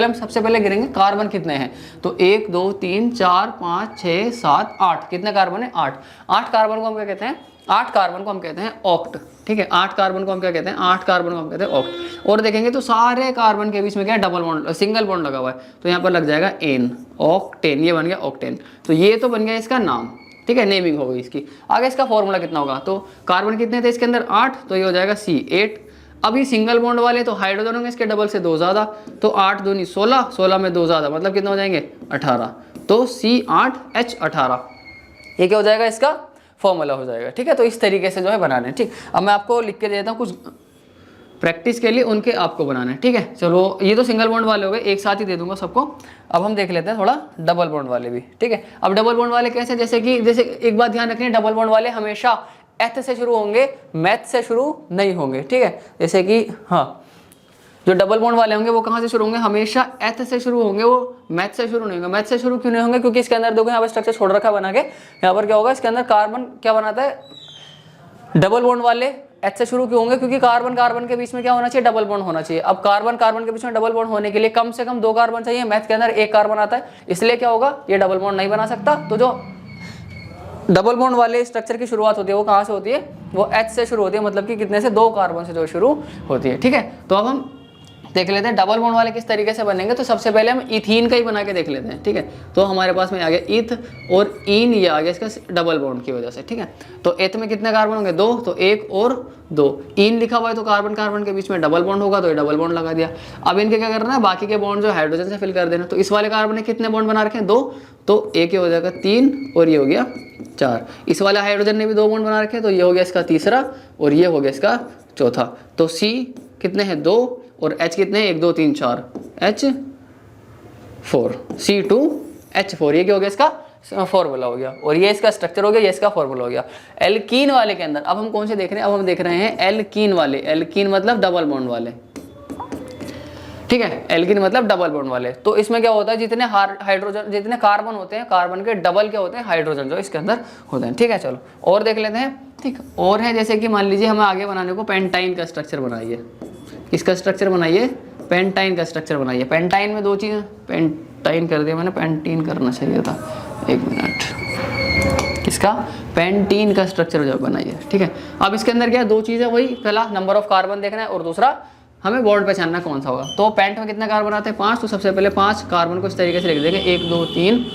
Speaker 1: पहले गिनेंगे कार्बन कितने हैं। तो 1 2 3 4 5 6 7 8, कितने कार्बन है, 8 कार्बन को हम क्या कहते हैं, 8 कार्बन को हम कहते हैं ऑक्ट, ठीक है। 8 कार्बन को हम क्या कहते हैं, 8 कार्बन को हम कहते हैं ऑक्ट। और देखेंगे तो सारे कार्बन के बीच में क्या है, डबल बॉन्ड सिंगल बॉन्ड लगा हुआ है, तो यहाँ पर लग जाएगा एन, ऑक्टेन, ये बन गया ऑक्टेन। तो ये तो बन गया इसका नाम, ठीक है, नेमिंग हो गई इसकी। आगे इसका फॉर्मूला कितना होगा, तो कार्बन कितने थे इसके अंदर 8, तो ये हो जाएगा C8। अब ये सिंगल बॉन्ड वाले तो हाइड्रोजन होंगे इसके डबल से 2 ज़्यादा, तो 8 दूनी 16, 16 में 2 ज़्यादा मतलब कितने हो जाएंगे 18, तो C8H18, ये क्या हो जाएगा इसका फॉर्मूला हो जाएगा, ठीक है। तो इस तरीके से जो है बनाने, ठीक। अब मैं आपको लिख के दे देता हूँ कुछ प्रैक्टिस के लिए, उनके आपको बनाना है, ठीक है। चलो ये तो सिंगल बॉन्ड वाले हो गए, एक साथ ही दे दूंगा सबको। अब हम देख लेते हैं थोड़ा डबल बॉन्ड वाले भी, ठीक है। अब डबल बॉन्ड वाले कैसे, जैसे एक बात ध्यान रखनी है, डबल बॉन्ड वाले हमेशा एथ से शुरू होंगे, मैथ से शुरू नहीं होंगे, ठीक है। जैसे कि हाँ, जो डबल बॉन्ड वाले होंगे वो कहाँ से शुरू होंगे, हमेशा एथ से शुरू होंगे, वो मैथ से शुरू नहीं होंगे। मैथ से शुरू क्यों नहीं होंगे, क्योंकि इसके अंदर देखो यहाँ पर स्ट्रक्चर छोड़ रखा बना के, यहाँ पर क्या होगा, इसके अंदर कार्बन क्या बनाता है, डबल बॉन्ड वाले एच से शुरू क्यों होंगे, क्योंकि कार्बन कार्बन के बीच में क्या होना चाहिए, डबल बॉन्ड होना चाहिए। अब कार्बन कार्बन के बीच में डबल बॉन्ड होने के लिए कम से कम 2 कार्बन चाहिए, मैथ के अंदर 1 कार्बन आता है, इसलिए क्या होगा, ये डबल बॉन्ड नहीं बना सकता। तो जो डबल बॉन्ड वाले स्ट्रक्चर की शुरुआत होती है वो कहाँ से होती है, वो एच से शुरू होती है, मतलब कि कितने से, 2 कार्बन से जो शुरू होती है, ठीक है। तो अब हम देख लेते हैं डबल बॉन्ड वाले किस तरीके से बनेंगे। तो सबसे पहले हम इथीन का ही बना के देख लेते हैं, ठीक है। तो हमारे पास में आ गया इथ और इन, ये आ गया इसका डबल बॉन्ड की वजह से, ठीक है। तो एथ में कितने कार्बन होंगे, 2, तो 1 और 2। इन लिखा हुआ है तो कार्बन कार्बन के बीच में डबल बॉन्ड होगा, तो ये डबल बॉन्ड लगा दिया। अब इनके क्या करना है, बाकी के बॉन्ड जो हाइड्रोजन से फिल कर देना। तो इस वाले कार्बन ने कितने बॉन्ड बना रखे हैं, 2, तो एक ये हो जाएगा 3 और ये हो गया 4। इस वाले हाइड्रोजन ने भी 2 बॉन्ड बना रखे हैं, तो ये हो गया इसका तीसरा और ये हो गया इसका चौथा। तो C कितने हैं, 2 और H कितने हैं, 1 2 3 4, H4, C2H4, ये क्या हो गया इसका फॉर्मूला हो गया, और ये इसका स्ट्रक्चर हो गया, ये इसका फॉर्मूला हो गया। एल्कीन वाले के अंदर अब हम कौन से देख रहे हैं, अब हम देख रहे हैं एल्कीन वाले। एल्कीन मतलब डबल बॉन्ड वाले, ठीक है। एल्कीन मतलब डबल बॉन्ड वाले। तो इसमें क्या होता है, जितने हाइड्रोजन जितने कार्बन होते हैं, कार्बन के डबल क्या होते हैं, हाइड्रोजन जो इसके अंदर होते हैं, ठीक है। चलो और देख लेते हैं, ठीक। और है जैसे कि मान लीजिए हमें आगे बनाने को पेंटाइन का स्ट्रक्चर बनाइए, इसका स्ट्रक्चर बनाइए, पेंटाइन का स्ट्रक्चर बनाइए। पेंटाइन में 2 चीज़, पेंटाइन कर दिया मैंने, पेंटीन करना चाहिए था, 1 मिनट। इसका पेंटीन का स्ट्रक्चर जो बनाइए, ठीक है। अब इसके अंदर क्या है, 2 चीज़ें, वही पहला नंबर ऑफ कार्बन देखना है और दूसरा हमें बॉन्ड पहचानना कौन सा होगा। तो पेंट में कितने कार्बन आते हैं, 5, तो सबसे पहले 5 कार्बन को इस तरीके से लिख देंगे, 1 2 3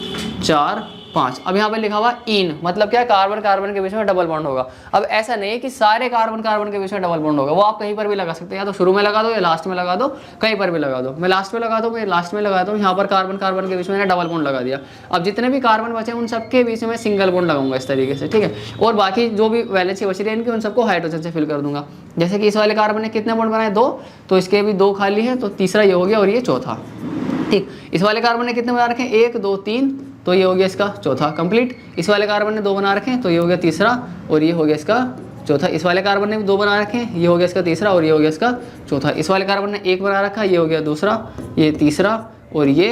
Speaker 1: 4 5। अब यहाँ पे लिखा हुआ इन, मतलब क्या, कार्बन कार्बन के बीच में डबल बॉन्ड होगा। अब ऐसा नहीं है कि सारे कार्बन कार्बन के बीच में डबल बॉन्ड होगा, वो आप कहीं पर भी लगा सकते हैं, या तो शुरू में लगा दो या लास्ट में लगा दो, कहीं पर भी लगा दो। मैं लास्ट में लगा दूँ, मैं लास्ट में लगाता हूँ, यहाँ पर कार्बन कार्बन के बीच में डबल बॉन्ड लगा दिया। अब जितने भी कार्बन बचे उन सबके बीच में सिंगल बॉन्ड लगाऊंगा इस तरीके से, ठीक है। और बाकी जो भी वैलेंसी बची रही इनकी, उन सबको हाइड्रोजन से फिल कर दूंगा। जैसे कि इस वाले कार्बन ने कितने बॉन्ड बनाए, 2, तो इसके भी 2 खाली है, तो तीसरा ये हो गया और ये चौथा, ठीक। इस वाले कार्बन ने कितने बना रखे हैं, 1 2 3, तो ये हो गया इसका चौथा कंप्लीट। इस वाले कार्बन ने 2 बना रखे हैं, तो ये हो गया तीसरा और ये हो गया इसका चौथा। इस वाले कार्बन ने भी 2 बना रखे हैं, ये हो गया इसका तीसरा और ये हो गया इसका चौथा। इस वाले कार्बन ने 1 बना रखा है, ये हो गया दूसरा, ये तीसरा और ये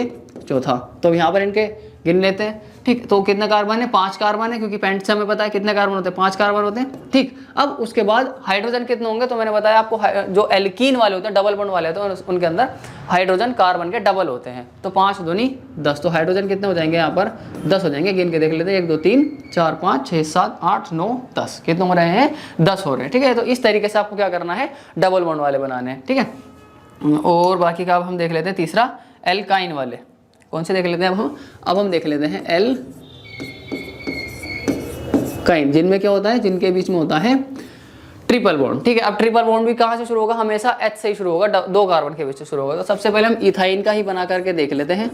Speaker 1: चौथा। तो यहाँ पर इनके गिन लेते हैं, ठीक। तो कितने कार्बन है, 5 कार्बन है, क्योंकि पेंट से हमें पता है कितने कार्बन होते हैं, 5 कार्बन होते हैं, ठीक। अब उसके बाद हाइड्रोजन कितने होंगे, तो मैंने बताया आपको जो एल्कीन वाले होते हैं, डबल बॉन्ड वाले होते हैं, उनके अंदर हाइड्रोजन कार्बन के डबल होते हैं। तो 5 दूनी 10, तो हाइड्रोजन कितने हो जाएंगे यहाँ पर, 10 हो जाएंगे। गिन के देख लेते हैं, 1 2 3 4 5 6 7 8 9 10, कितने हो रहे हैं, 10 हो रहे हैं, ठीक है। तो इस तरीके से आपको क्या करना है, डबल बॉन्ड वाले बनाने हैं, ठीक है। और बाकी का अब हम देख लेते हैं तीसरा, एल्काइन वाले। कौन से देख लेते हैं अब हम देख लेते हैं एल्काइन, जिनमें क्या होता है, जिनके बीच में होता है ट्रिपल बॉन्ड, ठीक है। अब ट्रिपल बॉन्ड भी कहाँ से शुरू होगा, हमेशा H से ही शुरू होगा, 2 कार्बन के बीच से शुरू होगा। तो सबसे पहले हम इथाइन का ही बना करके देख लेते हैं,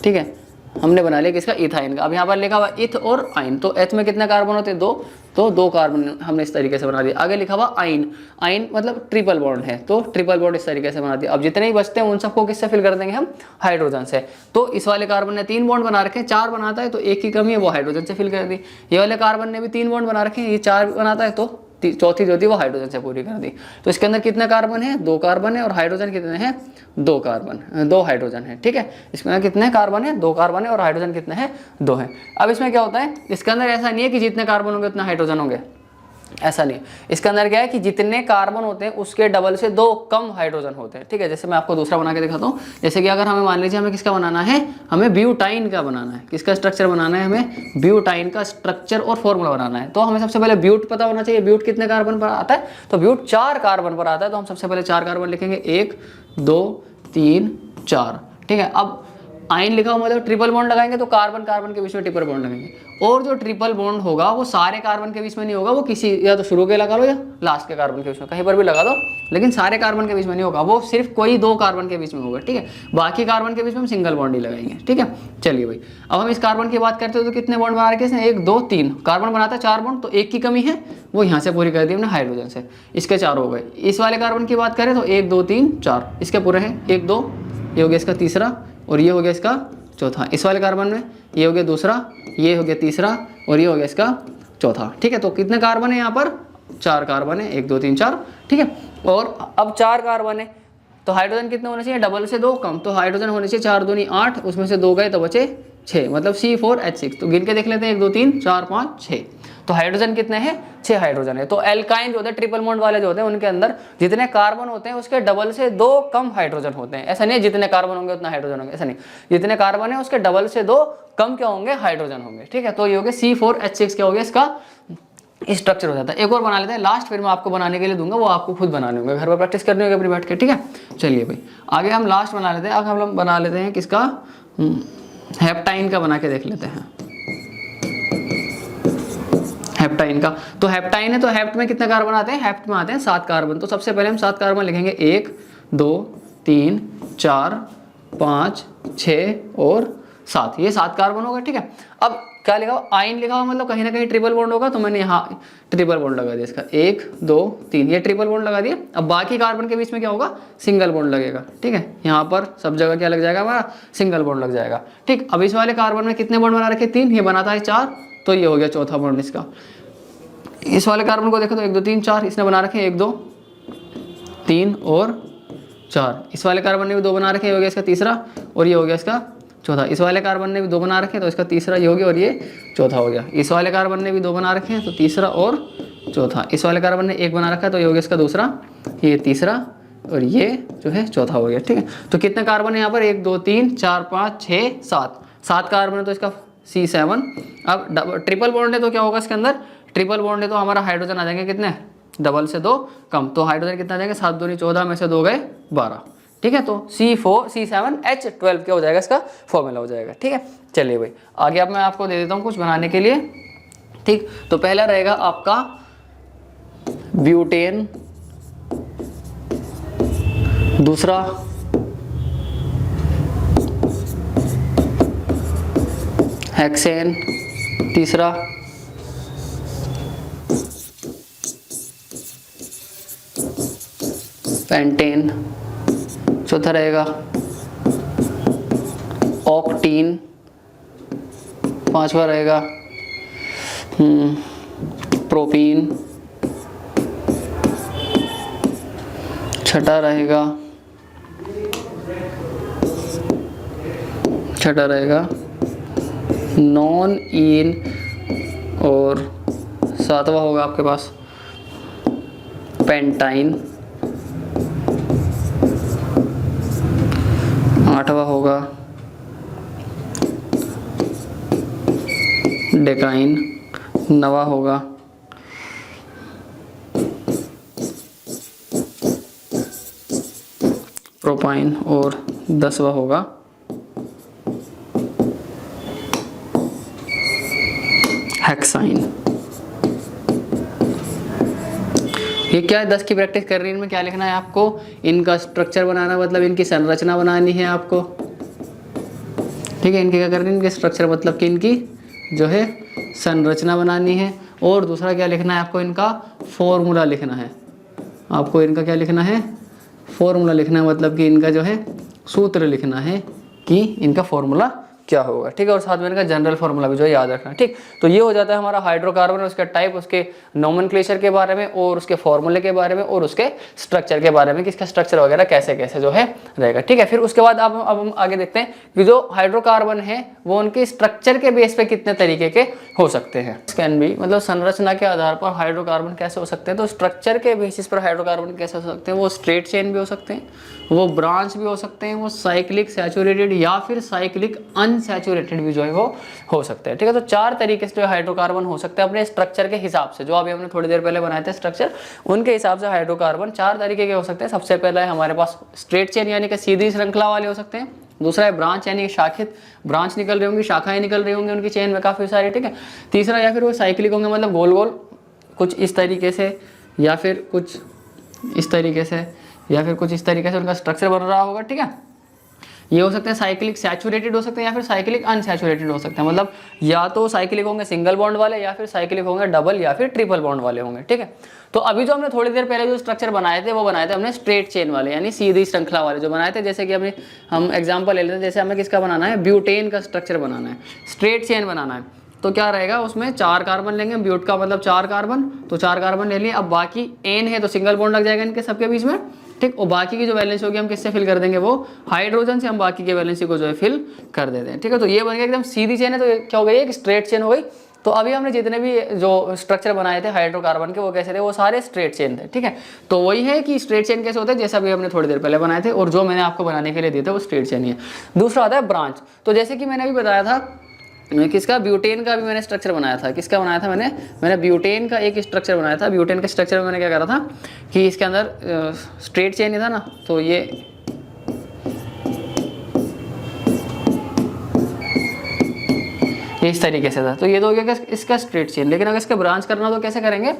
Speaker 1: ठीक है। हमने बना लिया किसका, इथाइन का। अब यहाँ पर लिखा हुआ इथ और आइन, तो एथ में कितने कार्बन होते हैं, 2, तो 2 कार्बन हमने इस तरीके से बना दिया। आगे लिखा हुआ आइन, आइन मतलब ट्रिपल बॉन्ड है, तो ट्रिपल बॉन्ड इस तरीके से बना दिया। अब जितने ही बचते हैं उन सबको किससे फिल कर देंगे हम, हाइड्रोजन से। तो इस वाले कार्बन ने 3 बॉन्ड बना रखे हैं, 4 बनाता है, तो 1 की कमी है, वो हाइड्रोजन से फिल कर दी। ये वाले कार्बन ने भी 3 बॉन्ड बना रखे हैं, ये 4 बनाता है, तो चौथी जो थी वो हाइड्रोजन से पूरी कर दी। तो इसके अंदर कितने कार्बन है, 2 कार्बन है, और हाइड्रोजन कितने हैं, 2 कार्बन, 2 हाइड्रोजन है, ठीक है। इसके अंदर कितने कार्बन है, 2 कार्बन है, और हाइड्रोजन कितने हैं, 2 हैं। अब इसमें क्या होता है, इसके अंदर ऐसा नहीं है कि जितने कार्बन होंगे उतना हाइड्रोजन होंगे, ऐसा नहीं। इसके अंदर क्या है कि जितने कार्बन होते हैं उसके डबल से 2 कम हाइड्रोजन होते हैं, ठीक है। जैसे मैं आपको दूसरा बना के दिखाता हूँ। जैसे कि अगर हमें मान लीजिए हमें किसका बनाना है, हमें ब्यूटाइन का बनाना है। किसका स्ट्रक्चर बनाना है, हमें ब्यूटाइन का स्ट्रक्चर और फॉर्मूला बनाना है। तो हमें सबसे पहले ब्यूट पता होना चाहिए, ब्यूट कितने कार्बन पर आता है, तो ब्यूट 4 कार्बन पर आता है। तो हम सबसे पहले 4 कार्बन लिखेंगे, 1 2 3 4, ठीक है। अब आइन लिखा हुआ मतलब ट्रिपल बॉन्ड लगाएंगे, तो कार्बन कार्बन के बीच में ट्रिपल बॉन्ड लगाएंगे। और जो ट्रिपल बॉन्ड होगा वो सारे कार्बन के बीच में नहीं होगा, वो किसी या तो शुरू के लगा लो या लास्ट के कार्बन के बीच में, कहीं पर भी लगा दो, लेकिन सारे कार्बन के बीच में नहीं होगा, वो सिर्फ कोई 2 कार्बन के बीच में होगा, ठीक है। बाकी कार्बन के बीच में हम सिंगल बॉन्ड ही लगाएंगे, ठीक है। चलिए भाई, अब हम इस कार्बन की बात करते हो तो कितने बॉन्ड बना रखे हैं, 1 2 3 कार्बन बनाता है, 4 बॉन्ड, तो 1 की कमी है, वो यहाँ से पूरी कर दी हमने हाइड्रोजन से, इसके 4 हो गए। इस वाले कार्बन की बात करें तो 1 2 3 4 इसके पूरे हैं, 1 2, ये हो गया इसका तीसरा और ये हो गया इसका चौथा। इस वाले कार्बन में ये हो गया दूसरा, ये हो गया तीसरा और ये हो गया इसका चौथा, ठीक है। तो कितने कार्बन है यहाँ पर, 4 कार्बन है, 1 2 3 4, ठीक है। और अब 4 कार्बन है तो हाइड्रोजन कितने होने चाहिए, डबल से 2 कम, तो हाइड्रोजन होने चाहिए 4 दूनी 8, उसमें से 2 गए तो बचे 6, मतलब C4H6। तो गिन के देख लेते हैं, 1 2 3 4 5 6, तो हाइड्रोजन कितने हैं, 6 हाइड्रोजन है। तो एल्काइन जो होते हैं, ट्रिपल बॉन्ड वाले जो होते हैं, उनके अंदर जितने कार्बन होते हैं उसके डबल से 2 कम हाइड्रोजन होते हैं। ऐसा नहीं है जितने कार्बन होंगे उतना हाइड्रोजन होंगे, ऐसा नहीं, जितने कार्बन है उसके डबल से 2 कम क्या होंगे, हाइड्रोजन होंगे, ठीक है। तो ये हो गया C4H6 क्या हो गया, इसका स्ट्रक्चर हो जाता है। एक और बना लेते हैं लास्ट, फिर मैं आपको बनाने के लिए दूंगा, वो आपको खुद बनाने होंगे, घर पर प्रैक्टिस करनी होगी अपनी बैठ के, ठीक है। चलिए भाई आगे हम लास्ट बना लेते हैं। अब हम बना लेते हैं किसका, हेप्टाइन का बना के देख लेते हैं, हेप्टाइन का। तो हेप्टाइन है, तो हेप्ट में कितने कार्बन आते हैं, हेप्ट में आते हैं 7 कार्बन। तो सबसे पहले हम 7 कार्बन लिखेंगे, 1 2 3 4 5 6 और 7, ये 7 कार्बन होगा, ठीक है। अब क्या लिखा हुआ, आइन लिखा हुआ, मतलब कहीं ना कहीं ट्रिपल बॉन्ड होगा, तो मैंने यहाँ ट्रिपल बॉन्ड लगा दिया इसका, 1 2 3, ये ट्रिपल बॉन्ड लगा दिया। अब बाकी कार्बन के बीच में क्या होगा, सिंगल बॉन्ड लगेगा, ठीक है। यहाँ पर सब जगह क्या लग जाएगा, हमारा सिंगल बॉन्ड लग जाएगा, ठीक। अब इस वाले कार्बन में कितने बॉन्ड बना रखे, 3, ये बनाता है 4, तो ये हो गया चौथा बॉन्ड इसका। इस वाले कार्बन को देखो तो 1 2 3 4 इसने बना रखे, 1 2 3 और 4। इस वाले कार्बन ने भी 2 बना रखे, ये हो गया इसका तीसरा और ये हो गया इसका चौथा। इस वाले कार्बन ने भी 2 बना रखे हैं, तो इसका तीसरा ये हो गया और ये चौथा हो गया। इस वाले कार्बन ने भी 2 बना रखे हैं, तो तीसरा और चौथा। इस वाले कार्बन ने 1 बना रखा है, तो ये हो गया इसका दूसरा, ये तीसरा और ये जो है चौथा हो गया, ठीक है। तो कितने कार्बन है यहाँ पर, 1 2 3 4 5 6 7 कार्बन है, तो इसका C7। अब ट्रिपल बॉन्ड है तो क्या होगा इसके अंदर, ट्रिपल बॉन्ड है तो हमारा हाइड्रोजन आ जाएंगे कितने, डबल से 2 कम, तो हाइड्रोजन कितना आ जाएंगे, 7 दूनी 14 में से 2 गए 12, ठीक है। तो C4C7H12 क्या हो जाएगा, इसका फॉर्मूला हो जाएगा। ठीक है, चलिए भाई आगे अब मैं आपको दे देता हूँ कुछ बनाने के लिए। ठीक, तो पहला रहेगा आपका ब्यूटेन, दूसरा हेक्सेन, तीसरा पेंटेन, चौथा रहेगा ऑक्टीन, पांचवा रहेगा प्रोपीन, छठा रहेगा नॉन इन, और सातवां होगा आपके पास पेंटाइन, आठवां होगा डेकाइन, नवा होगा प्रोपाइन, और 10वां होगा हेक्साइन। ये क्या है, 10 की प्रैक्टिस कर रही है, इनमें क्या लिखना है आपको, इनका स्ट्रक्चर बनाना, मतलब इनकी संरचना बनानी है आपको। ठीक है, इनकी क्या करनी है, इनके स्ट्रक्चर मतलब कि इनकी जो है संरचना बनानी है। और दूसरा क्या लिखना है आपको, इनका फॉर्मूला लिखना है। आपको इनका क्या लिखना है, फॉर्मूला लिखना है, मतलब कि इनका जो है सूत्र लिखना है कि इनका फॉर्मूला क्या होगा। ठीक है, और साथ में इनका जनरल फॉर्मूला भी जो है याद रखना। ठीक, तो ये हो जाता है हमारा हाइड्रोकार्बन, उसका टाइप, उसके नोमेनक्लेचर के बारे में, और उसके फॉर्मूले के बारे में, और उसके स्ट्रक्चर के बारे में कि इसका स्ट्रक्चर वगैरह कैसे कैसे जो है रहेगा। ठीक है, फिर उसके बाद अब हम आगे देखते हैं कि जो हाइड्रोकार्बन है वो उनके स्ट्रक्चर के बेस पे कितने तरीके के हो सकते हैं। कैन बी, मतलब संरचना के आधार पर हाइड्रोकार्बन कैसे हो सकते हैं, तो स्ट्रक्चर के बेसिस पर हाइड्रोकार्बन कैसे हो सकते हैं, वो स्ट्रेट चेन भी हो सकते हैं, वो ब्रांच भी हो सकते हैं, वो साइक्लिक सैचुरेटेड या फिर साइक्लिक अनसैचुरेटेड भी जो है वो हो सकते हैं। ठीक है, तो 4 तरीके से जो हाइड्रोकार्बन हो सकते हैं अपने स्ट्रक्चर के हिसाब से, जो अभी हमने थोड़ी देर पहले बनाए थे स्ट्रक्चर, उनके हिसाब से हाइड्रोकार्बन 4 तरीके के हो सकते हैं। सबसे पहला है हमारे पास स्ट्रेट चेन यानी कि सीधी श्रृंखला वाले हो सकते हैं। दूसरा है ब्रांच यानी शाखित, ब्रांच निकल रही होंगी, शाखाएं निकल रही होंगी उनकी चेन में काफ़ी सारी। ठीक है, तीसरा या फिर वो साइक्लिक होंगे, मतलब गोल गोल कुछ इस तरीके से, या फिर कुछ इस तरीके से, या फिर कुछ इस तरीके से उनका स्ट्रक्चर बन रहा होगा। ठीक है, ये हो सकते हैं साइक्लिक सैचुरेटेड हो सकते हैं, या फिर साइक्लिक अनसैचुरेटेड हो सकते हैं, मतलब या तो साइक्लिक होंगे सिंगल बॉन्ड वाले, या फिर साइक्लिक होंगे डबल या फिर ट्रिपल बॉन्ड वाले होंगे। ठीक है, तो अभी जो हमने थोड़ी देर पहले जो स्ट्रक्चर बनाए थे वो बनाए थे हमने स्ट्रेट चेन वाले यानी सीधी श्रृंखला वाले जो बनाए थे। जैसे कि अभी हम एग्जाम्पल ले लेते हैं, जैसे हमें किसका बनाना है, ब्यूटेन का स्ट्रक्चर बनाना है, स्ट्रेट चेन बनाना है, तो क्या रहेगा उसमें 4 कार्बन लेंगे, ब्यूट का मतलब 4 कार्बन, तो 4 कार्बन ले लिए। अब बाकी एन है तो सिंगल बॉन्ड लग जाएगा इनके सबके बीच में। ठीक, और बाकी की जो वैलेंसी होगी हम किससे फिल कर देंगे, वो हाइड्रोजन से हम बाकी के वैलेंसी को जो है फिल कर देते हैं। ठीक है, तो ये बन गया एकदम सीधी चेन है, तो क्या हो गई, एक स्ट्रेट चेन हो गई। तो अभी हमने जितने भी जो स्ट्रक्चर बनाए थे हाइड्रोकार्बन के वो कैसे थे, वो सारे स्ट्रेट चेन थे। ठीक है, तो वही है कि स्ट्रेट चेन कैसे होते हैं, जैसा भी हमने थोड़ी देर पहले बनाए थे, और जो मैंने आपको बनाने के लिए दिए थे वो स्ट्रेट चेन ही है। दूसरा आता है ब्रांच, तो जैसे कि मैंने अभी बताया था किसका, ब्यूटेन का भी मैंने स्ट्रक्चर बनाया था। किसका बनाया था मैंने ब्यूटेन का एक स्ट्रक्चर बनाया था। ब्यूटेन के स्ट्रक्चर में मैंने क्या करा था कि इसके अंदर स्ट्रेट चेन ही था ना, तो ये इस तरीके से था, तो ये तो हो गया इसका स्ट्रेट चेन। लेकिन अगर इसका ब्रांच करना हो तो कैसे करेंगे,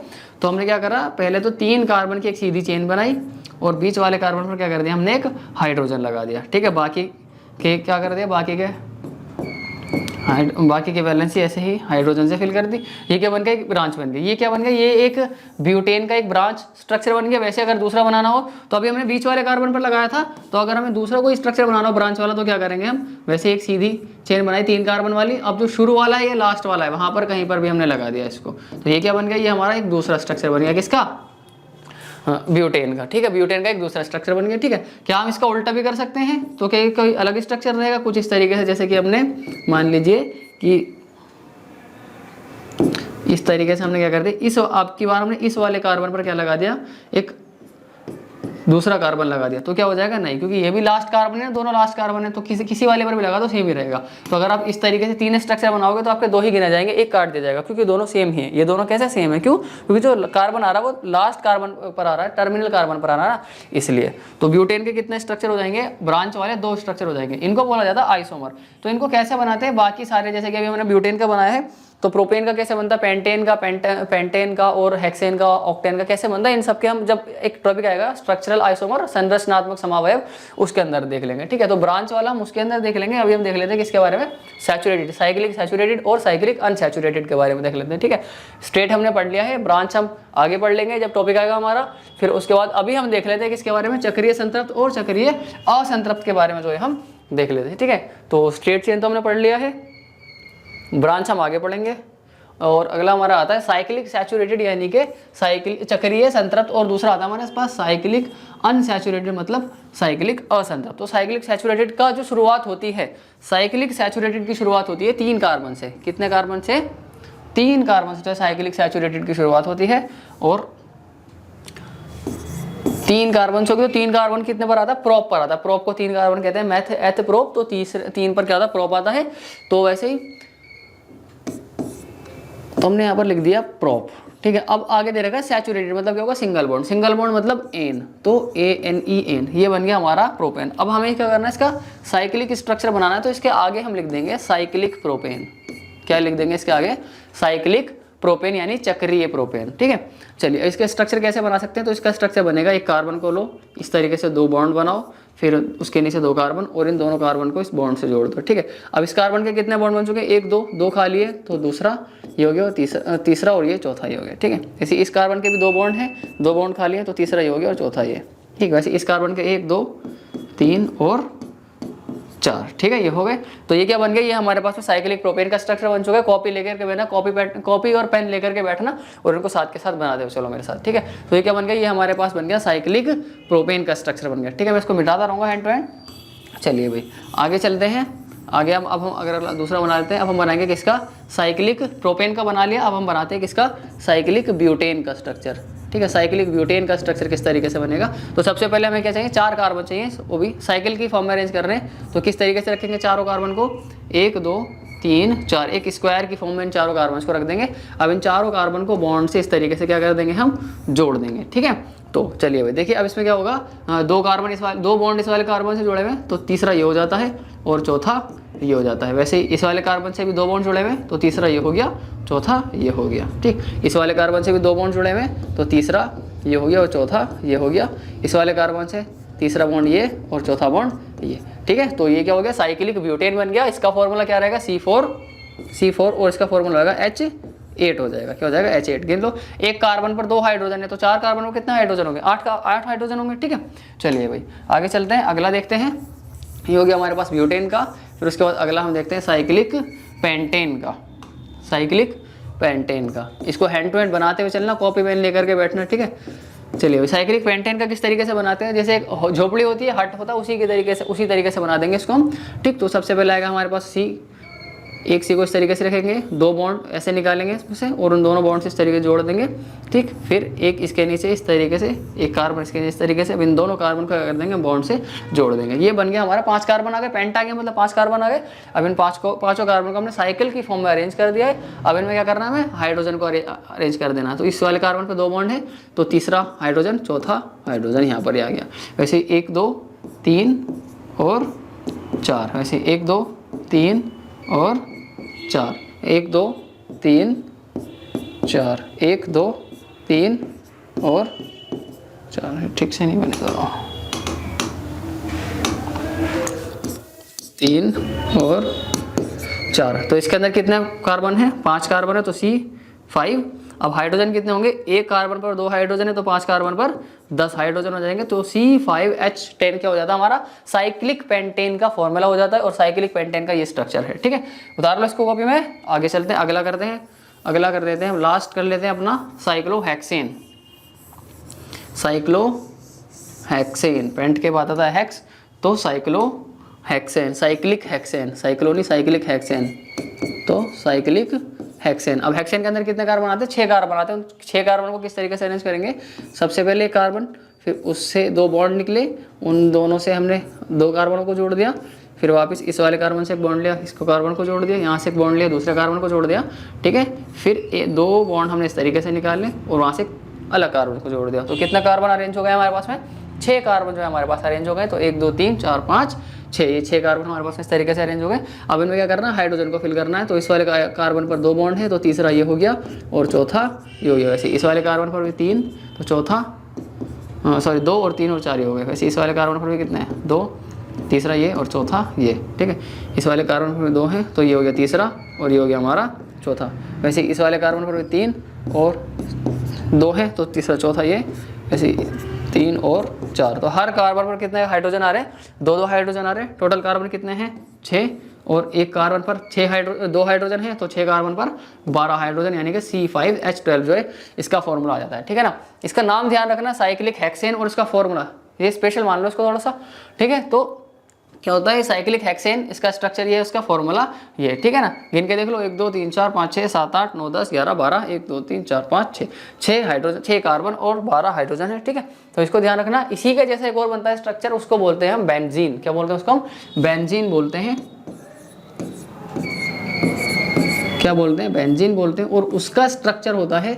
Speaker 1: तो हमने क्या करा, पहले तो 3 कार्बन की एक सीधी चेन बनाई, और बीच वाले कार्बन पर क्या कर दिया हमने, एक हाइड्रोजन लगा दिया। ठीक है, बाकी के क्या कर दिया, बाकी के वैलेंसी ऐसे ही हाइड्रोजन से फिल कर दी। ये क्या बन गया, एक ब्रांच बन गई। ये क्या बन गया, ये एक ब्यूटेन का एक ब्रांच स्ट्रक्चर बन गया। वैसे अगर दूसरा बनाना हो तो अभी हमने बीच वाले कार्बन पर लगाया था, तो अगर हमें दूसरा कोई स्ट्रक्चर बनाना हो ब्रांच वाला तो क्या करेंगे हम, वैसे एक सीधी चेन बनाई 3 कार्बन वाली। अब जो शुरू वाला है ये लास्ट वाला है, वहां पर कहीं पर भी हमने लगा दिया इसको, तो ये क्या बन गया, ये हमारा एक दूसरा स्ट्रक्चर बन गया किसका, ब्यूटेन का। ठीक है, ब्यूटेन का एक दूसरा स्ट्रक्चर बन गया। ठीक है, क्या हम इसका उल्टा भी कर सकते हैं, तो क्या कोई अलग स्ट्रक्चर रहेगा कुछ इस तरीके से, जैसे कि हमने मान लीजिए कि इस तरीके से हमने क्या कर दिया, इस आपकी बार हमने इस वाले कार्बन पर क्या लगा दिया, एक दूसरा कार्बन लगा दिया तो क्या हो जाएगा, नहीं, क्योंकि ये भी लास्ट कार्बन है, दोनों लास्ट कार्बन है, तो किसी वाले पर भी लगा तो सेम ही रहेगा। तो अगर आप इस तरीके से 3 स्ट्रक्चर बनाओगे तो आपके 2 ही गिने जाएंगे, एक काट दिया जाएगा, क्योंकि दोनों सेम ही है। ये दोनों कैसे सेम है, क्यों, क्योंकि जो कार्बन आ रहा है वो लास्ट कार्बन पर आ रहा है, टर्मिनल कार्बन पर आ रहा है, इसलिए। तो ब्यूटेन के कितने स्ट्रक्चर हो जाएंगे, ब्रांच वाले 2 स्ट्रक्चर हो जाएंगे, इनको बोला जाता है आइसोमर। तो इनको कैसे बनाते हैं, बाकी सारे जैसे कि अभी हमने ब्यूटेन का बनाया है, तो प्रोपेन का कैसे बनता है, पेंटेन का और हेक्सेन का, ऑक्टेन का कैसे बनता है, इन सबके हम जब एक टॉपिक आएगा स्ट्रक्चरल आइसोमर संरचनात्मक समावयव, उसके अंदर देख लेंगे, ठीक है। तो ब्रांच वाला हम उसके अंदर देख लेंगे। अभी हम देख लेते हैं किसके बारे में, सैचुरेटेड, साइक्लिक सैचुरेटेड और साइक्लिक अनसैचुरेटेड के बारे में देख लेते हैं, ठीक है। स्ट्रेट हमने पढ़ लिया है, ब्रांच हम आगे पढ़ लेंगे जब टॉपिक आएगा हमारा। फिर उसके बाद अभी हम देख लेते हैं किसके बारे में, चक्रीय संतृप्त और चक्रीय असंतृप्त के बारे में जो है हम देख लेते हैं, ठीक है। तो स्ट्रेट चेन तो हमने पढ़ लिया है, ब्रांच हम आगे पढ़ेंगे। और अगला हमारा आता है साइक्लिक सैचुरेटेड, यानी कि चक्रीय संतृप्त, और दूसरा आता है हमारे पास साइक्लिक अनसैचुरेटेड, मतलब साइक्लिक असंतृप्त। तो साइक्लिक सैचुरेटेड का जो शुरुआत होती है, साइक्लिक सैचुरेटेड की शुरुआत होती है 3 कार्बन से। कितने कार्बन से, 3 कार्बन से साइक्लिक सैचुरेटेड की शुरुआत होती है। और 3 कार्बन से होगी तो 3 कार्बन कितने पर आता है, प्रोप पर आता है। प्रोप को 3 कार्बन कहते हैं, मैथ एथ प्रोप, तो 3 पर क्या आता है, प्रोप आता है। तो वैसे ही तो हमने यहाँ पर लिख दिया प्रोप, ठीक है। अब आगे दे रखा है सैचुरेटेड, मतलब क्या होगा, सिंगल बॉन्ड, सिंगल बॉन्ड मतलब एन, तो ANEN, ये बन गया हमारा प्रोपेन। अब हमें क्या करना है, इसका साइक्लिक स्ट्रक्चर बनाना है, तो इसके आगे हम लिख देंगे साइक्लिक प्रोपेन। क्या लिख देंगे इसके आगे, साइक्लिक प्रोपेन, यानी चक्रीय प्रोपेन, ठीक है। चलिए इसका स्ट्रक्चर कैसे बना सकते हैं, तो इसका स्ट्रक्चर बनेगा, एक कार्बन को लो, इस तरीके से 2 बॉन्ड बनाओ, फिर उसके नीचे 2 कार्बन, और इन दोनों कार्बन को इस बॉन्ड से जोड़ दो, ठीक है। अब इस कार्बन के कितने बॉन्ड बन चुके हैं, 1 2 खाली है, तो दूसरा ये हो गया, और तीसरा और ये चौथा ये हो गया, ठीक है। जैसे इस कार्बन के भी 2 बॉन्ड हैं, 2 बॉन्ड खाली है, तो तीसरा ये हो गया और चौथा ये, ठीक है। वैसे इस कार्बन के 1 2 3 और 4, ठीक है, ये हो गए। तो ये क्या बन गया, ये हमारे पास में साइक्लिक प्रोपेन का स्ट्रक्चर बन चुका है। कॉपी लेकर के बैठना, कॉपी और पेन लेकर के बैठना और इनको साथ के साथ बना दो, चलो मेरे साथ, ठीक है। तो ये क्या बन गया, ये हमारे पास बन गया साइक्लिक प्रोपेन का स्ट्रक्चर बन गया, ठीक है। मैं इसको मिटाता रहूँगा हैंड टू हैंड। चलिए भाई आगे चलते हैं, आगे अब हम अगर दूसरा बना लेते हैं। अब हम बनाएंगे किसका, साइक्लिक प्रोपेन का बना लिया, अब हम बनाते हैं किसका, साइक्लिक ब्यूटेन का स्ट्रक्चर, ठीक है। साइक्लिक ब्यूटेन का स्ट्रक्चर किस तरीके से बनेगा, तो सबसे पहले हमें क्या चाहिए, 4 कार्बन चाहिए, वो भी साइकिल की फॉर्म में अरेंज कर रहे हैं। तो किस तरीके से रखेंगे चारों कार्बन को, 1 2 3 4, एक स्क्वायर की फॉर्म में इन चारों कार्बन को रख देंगे। अब इन चारों कार्बन को बॉन्ड से इस तरीके से क्या कर देंगे, हम जोड़ देंगे, ठीक है। तो चलिए भाई देखिए, अब इसमें क्या होगा, 2 कार्बन इस वाले, 2 बॉन्ड इस वाले कार्बन से जुड़े हुए, तो तीसरा ये हो जाता है और चौथा ये हो जाता है। वैसे ही इस वाले कार्बन से भी 2 बॉन्ड जुड़े हुए, तो तीसरा ये हो गया, चौथा ये हो गया, ठीक। इस वाले कार्बन से भी 2 बॉन्ड जुड़े हुए, तो तीसरा ये हो गया और चौथा ये हो गया। इस वाले कार्बन से तीसरा बॉन्ड ये और चौथा बॉन्ड ये, ठीक है। तो ये क्या हो गया, साइक्लिक ब्यूटेन बन गया। इसका फॉर्मूला क्या रहेगा, C4 और इसका फॉर्मूला रहेगा H8 हो जाएगा। क्या हो जाएगा, H8। गिन लो, एक कार्बन पर 2 हाइड्रोजन है, तो 4 कार्बन में कितने हाइड्रोजन होंगे, 8 हाइड्रोजन होंगे, ठीक है। चलिए भाई आगे चलते हैं, अगला देखते हैं। ये हो गया हमारे पास ब्यूटेन का। फिर उसके बाद अगला हम देखते हैं साइक्लिक पेंटेन का, साइक्लिक पेंटेन का। इसको हैंड टू हैंड बनाते हुए चलना, कॉपी पेन लेकर के बैठना, ठीक है। चलिए साइक्लिक पेंटेन का किस तरीके से बनाते हैं, जैसे एक झोपड़ी होती है, हट होता है, उसी तरीके से बना देंगे इसको हम, ठीक। तो सबसे पहले आएगा हमारे पास एक सी को इस तरीके से रखेंगे, 2 बॉन्ड ऐसे निकालेंगे इसमें से और उन दोनों बॉन्ड से इस तरीके से जोड़ देंगे, ठीक। फिर एक इसके नीचे इस तरीके से, एक कार्बन इसके नीचे इस तरीके से, अब इन दोनों कार्बन को कर देंगे बॉन्ड से जोड़ देंगे। ये बन गया हमारा 5 कार्बन आ गए, पेंट आ गया, मतलब 5 कार्बन आ गए। अब इन पाँचों कार्बन को हमने साइकिल की फॉर्म में अरेंज कर दिया है। अब इनमें क्या करना है, हमें हाइड्रोजन को अरेंज कर देना। तो इस वाले कार्बन पर 2 बॉन्ड है, तो तीसरा हाइड्रोजन, चौथा हाइड्रोजन यहाँ पर ही आ गया। वैसे 1 2 3 और 4, वैसे 1 2 3 और 4, 1 2 3 4, 1 2 3 और 4, ठीक से नहीं बने दोनों, 3 और 4। तो इसके अंदर कितने कार्बन है, 5 कार्बन है, तो C5। अब हाइड्रोजन कितने होंगे, एक कार्बन पर 2 हाइड्रोजन है, तो 5 कार्बन पर 10 हाइड्रोजन हो जाएंगे। तो C5H10 क्या हो जाता है, हमारा साइक्लिक पेंटेन का फॉर्मूला हो जाता है, और साइक्लिक पेंटेन का ये स्ट्रक्चर है, ठीक है। उतार लो इसको कॉपी में, आगे चलते हैं, अगला करते हैं, अगला कर देते हैं हम, लास्ट कर लेते हैं अपना साइक्लोहेक्सेन। साइक्लोहेक्सेन, पेंट के बाद आता है हेक्स, तो साइक्लोहेक्सेन, साइक्लिक हेक्सेन, साइक्लोनी साइक्लिक हेक्सेन, तो साइक्लिक हेक्सेन। अब हेक्सेन के अंदर कितने कार्बन आते हैं, 6 कार्बन आते हैं। 6 कार्बन को किस तरीके से अरेंज करेंगे, सबसे पहले एक कार्बन, फिर उससे 2 बॉन्ड निकले, उन दोनों से हमने 2 कार्बनों को जोड़ दिया, फिर वापस इस वाले कार्बन से एक बॉन्ड लिया, इसको कार्बन को जोड़ दिया, यहाँ से एक बॉन्ड लिया, दूसरे कार्बन को जोड़ दिया, ठीक है। फिर 2 बॉन्ड हमने इस तरीके से निकाल लिए और वहाँ से अलग कार्बन को जोड़ दिया। तो कितना कार्बन अरेंज हो गया हमारे पास में? 6 कार्बन जो है हमारे पास अरेंज हो गए। तो 1 2 3 4 5 6, ये 6 कार्बन हमारे पास इस तरीके से अरेंज हो गए। अब इनमें क्या करना है? हाइड्रोजन को फिल करना है। तो इस वाले कार्बन पर 2 बॉन्ड है, तो तीसरा ये हो गया और चौथा ये हो गया। वैसे इस वाले कार्बन पर भी 3, तो चौथा 2 और 3 और 4 ये हो गए। वैसे इस वाले कार्बन पर भी कितने हैं? 2, तीसरा ये और चौथा ये, ठीक है। इस वाले कार्बन पर भी 2 हैं, तो ये हो गया तीसरा और ये हो गया हमारा चौथा। वैसे इस वाले कार्बन पर भी 3 और 2 है, तो तीसरा चौथा ये, ऐसे 3 और 4। तो हर कार्बन पर कितने हाइड्रोजन आ रहे हैं? 2 हाइड्रोजन आ रहे हैं। टोटल कार्बन कितने हैं? 6, और एक कार्बन पर 2 हाइड्रोजन है, तो 6 कार्बन पर 12 हाइड्रोजन, यानी कि C5H12 जो है इसका फॉर्मूला आ जाता है, ठीक है ना। इसका नाम ध्यान रखना, साइक्लिक हेक्सेन, और इसका फॉर्मूला ये स्पेशल मान लो इसको थोड़ा सा, ठीक है। तो क्या होता है साइक्लिक हेक्सेन, इसका स्ट्रक्चर ये है, उसका फॉर्मूला ये, ठीक है ना। गिन के देख लो, 1 2 3 4 5 6 7 8 9 10 11 12, 1 2 3 4 5 6 हाइड्रोजन, 6 कार्बन और 12 हाइड्रोजन है, ठीक है। तो इसको ध्यान रखना। इसी के जैसे एक और बनता है स्ट्रक्चर, उसको बोलते हैं हम बेंजीन। क्या बोलते हैं उसको? हम बेंजीन बोलते हैं। क्या बोलते हैं? बेंजीन बोलते हैं। और उसका स्ट्रक्चर होता है,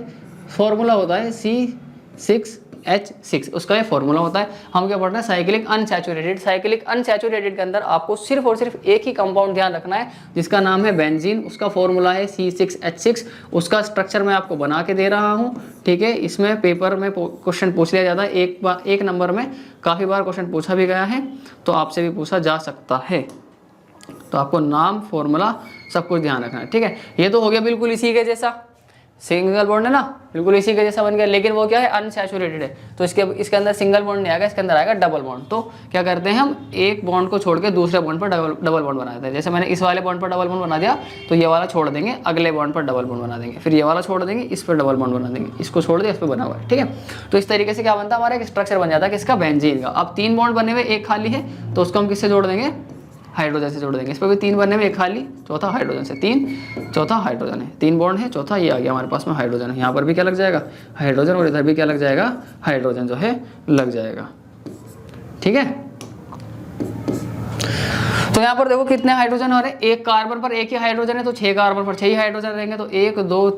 Speaker 1: फॉर्मूला होता है C6H6, उसका ये फॉर्मूला होता है। हम क्या पढ़ रहे हैं? Cyclic unsaturated. साइक्लिक अनसैचुरेटेड के अंदर आपको सिर्फ और सिर्फ एक ही कंपाउंड ध्यान रखना है, जिसका नाम है बेंजीन। उसका फॉर्मूला है C6H6। उसका स्ट्रक्चर मैं आपको बना के दे रहा हूँ, ठीक है। इसमें पेपर में क्वेश्चन पूछ लिया जाता है, एक नंबर में काफ़ी बार क्वेश्चन पूछा भी गया है, तो आपसे भी पूछा जा सकता है। तो आपको नाम, फॉर्मूला सब कुछ ध्यान रखना है, ठीक है। ये तो हो गया बिल्कुल इसी के जैसा, सिंगल बॉन्ड है ना, बिल्कुल इसी के जैसा बन गया, लेकिन वो क्या है? अनसैचुरेटेड है। तो इसके अंदर सिंगल बॉन्ड नहीं आएगा, इसके अंदर आएगा डबल बॉन्ड। तो क्या करते हैं हम? एक बॉन्ड को छोड़ के दूसरे बॉन्ड पर डबल बॉन्ड बना देते हैं। जैसे मैंने इस वाले बॉन्ड पर डबल बॉन्ड बना दिया, तो ये वाला छोड़ देंगे, अगले बॉन्ड पर डबल बॉन्ड बना देंगे, फिर ये वाला छोड़ देंगे, इस पर डबल बॉन्ड बना देंगे, इसको छोड़ दिया, इस पर बना हुआ है, ठीक है। तो इस तरीके से क्या बनता है? हमारा एक स्ट्रक्चर बन जाता है किसका? बेंजीन का। अब 3 बॉन्ड बने हुए, एक खाली है, तो उसको हम किससे जोड़ देंगे? हाइड्रोजन से जोड़ देंगे। इस पर भी 3 बनने में, एक खाली, चौथा हाइड्रोजन से, 3 चौथा हाइड्रोजन है, 3 बॉन्ड है, चौथा ये आ गया हमारे पास में हाइड्रोजन है। यहाँ पर भी क्या लग जाएगा? हाइड्रोजन, और इधर भी क्या लग जाएगा? हाइड्रोजन जो है लग जाएगा, ठीक है। तो यहाँ पर देखो कितने हाइड्रोजन आ रहे हैं? एक कार्बन पर एक ही हाइड्रोजन है, तो 6 कार्बन पर 6 ही हाइड्रोजन रहेंगे। तो 1 2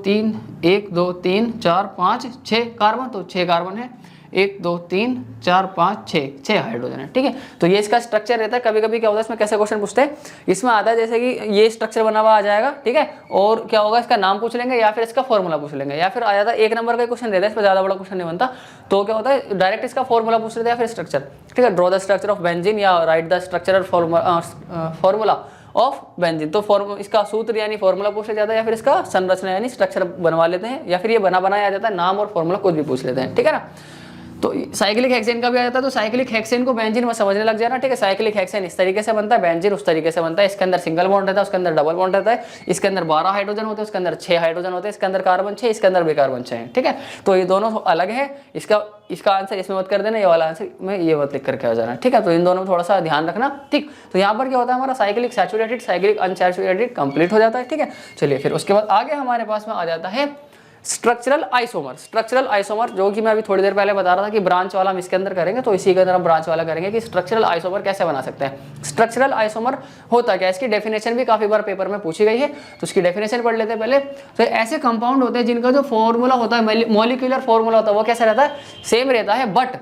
Speaker 1: 3 4 5 6 कार्बन, तो 6 कार्बन है, 1 2 3 4 5 6 हाइड्रोजन है, ठीक है। तो ये इसका स्ट्रक्चर रहता है। कभी कभी क्या होता है इसमें, कैसे क्वेश्चन पूछते हैं, इसमें आता है जैसे कि ये स्ट्रक्चर बना हुआ आ जाएगा, ठीक है। और क्या होगा? इसका नाम पूछ लेंगे, या फिर इसका फॉर्मूला पूछ लेंगे, या फिर आ जाता है 1 नंबर का क्वेश्चन रहता है, इस पर ज़्यादा बड़ा क्वेश्चन नहीं बनता। तो क्या होता है? डायरेक्ट इसका फॉर्मूला पूछ लेते हैं या फिर स्ट्रक्चर, ठीक है। Draw the structure of benzene, या write the structural formula of benzene. तो इसका सूत्र यानी फॉर्मूला पूछ लिया जाता है, या फिर इसका संरचना यानी स्ट्रक्चर बनवा लेते हैं, या फिर ये बनाया जाता है, नाम और फॉर्मूला कुछ भी पूछ लेते हैं, ठीक है ना। तो साइक्लिक हेक्सेन का भी आ जाता है। तो साइक्लिक हेक्सेन को बेंजीन में समझने लग जाना, ठीक है। साइक्लिक हेक्सेन इस तरीके से बनता है, बेंजीन उस तरीके से बनता है। इसके अंदर सिंगल बॉन्ड रहता है, उसके अंदर डबल बॉन्ड रहता है। इसके अंदर 12 हाइड्रोजन होते हैं, उसके अंदर 6 हाइड्रोजन होते हैं। इसके अंदर कार्बन 6, इसके अंदर भी कार्बन 6 है, ठीक है। तो ये दोनों अलग है। इसका आंसर इसमें मत कर देना, ये वाला आंसर में ये मत लिख करके आ जाना, ठीक है। तो इन दोनों में थोड़ा सा ध्यान रखना, ठीक। तो यहाँ पर क्या होता है? हमारा cyclic saturated, cyclic unsaturated complete हो जाता है, ठीक है। चलिए फिर उसके बाद आगे हमारे पास में आ जाता है स्ट्रक्चरल आइसोमर। स्ट्रक्चरल आइसोमर जो कि मैं अभी थोड़ी देर पहले बता रहा था कि ब्रांच वाला हम इसके अंदर करेंगे, तो इसी के अंदर हम ब्रांच वाला करेंगे कि स्ट्रक्चरल आइसोमर कैसे बना सकते हैं। स्ट्रक्चरल आइसोमर होता क्या? इसकी डेफिनेशन भी काफी बार पेपर में पूछी गई है, तो उसकी डेफिनेशन पढ़ लेते हैं पहले। तो ऐसे कंपाउंड होते हैं जिनका जो फॉर्मूला होता है, मॉलिक्यूलर फॉर्मूला होता है, वो कैसा रहता है? सेम रहता है, बट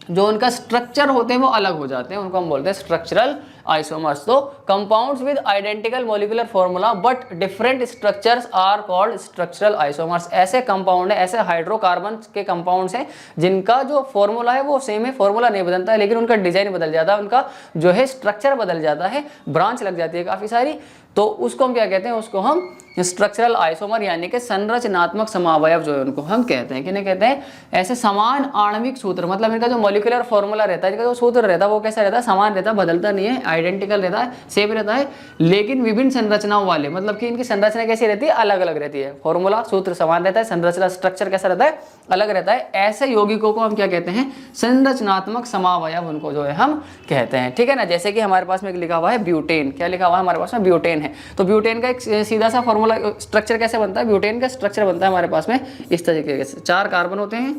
Speaker 1: जो उनका स्ट्रक्चर होते हैं वो अलग हो जाते हैं, उनको हम बोलते हैं स्ट्रक्चरल आइसोमर्स। तो compounds with identical molecular formula but different structures are called structural isomers. ऐसे कंपाउंड है, ऐसे हाइड्रोकार्बन के कंपाउंड्स हैं जिनका जो फॉर्मूला है वो सेम है, फॉर्मूला नहीं बदलता है, लेकिन उनका डिजाइन बदल जाता है, उनका जो है स्ट्रक्चर बदल जाता है, ब्रांच लग जाती है काफी सारी। तो उसको हम क्या कहते हैं? उसको हम स्ट्रक्चरल आइसोमर यानी कि संरचनात्मक समावयव जो है उनको हम कहते हैं। किन्हें कहते हैं? ऐसे समान आणविक सूत्र, मतलब इनका जो मॉलिक्यूलर फॉर्मूला रहता है, इनका जो सूत्र रहता है वो कैसा रहता है? समान रहता है, बदलता नहीं है, आइडेंटिकल रहता है, सेम रहता है, लेकिन विभिन्न संरचनाओं वाले, मतलब कि इनकी संरचना कैसी रहती है? अलग अलग रहती है। फॉर्मूला सूत्र समान रहता है, संरचना स्ट्रक्चर कैसा रहता है? अलग रहता है। ऐसे यौगिकों को हम क्या कहते हैं? संरचनात्मक समावयव उनको जो है हम कहते हैं, ठीक है ना। जैसे कि हमारे पास में लिखा हुआ है ब्यूटेन। क्या लिखा हुआ है हमारे पास में? ब्यूटेन है। तो ब्यूटेन का एक सीधा सा फॉर्मूला स्ट्रक्चर कैसे बनता है? ब्यूटेन का स्ट्रक्चर बनता है हमारे पास में इस तरीके से, 4 कार्बन होते हैं,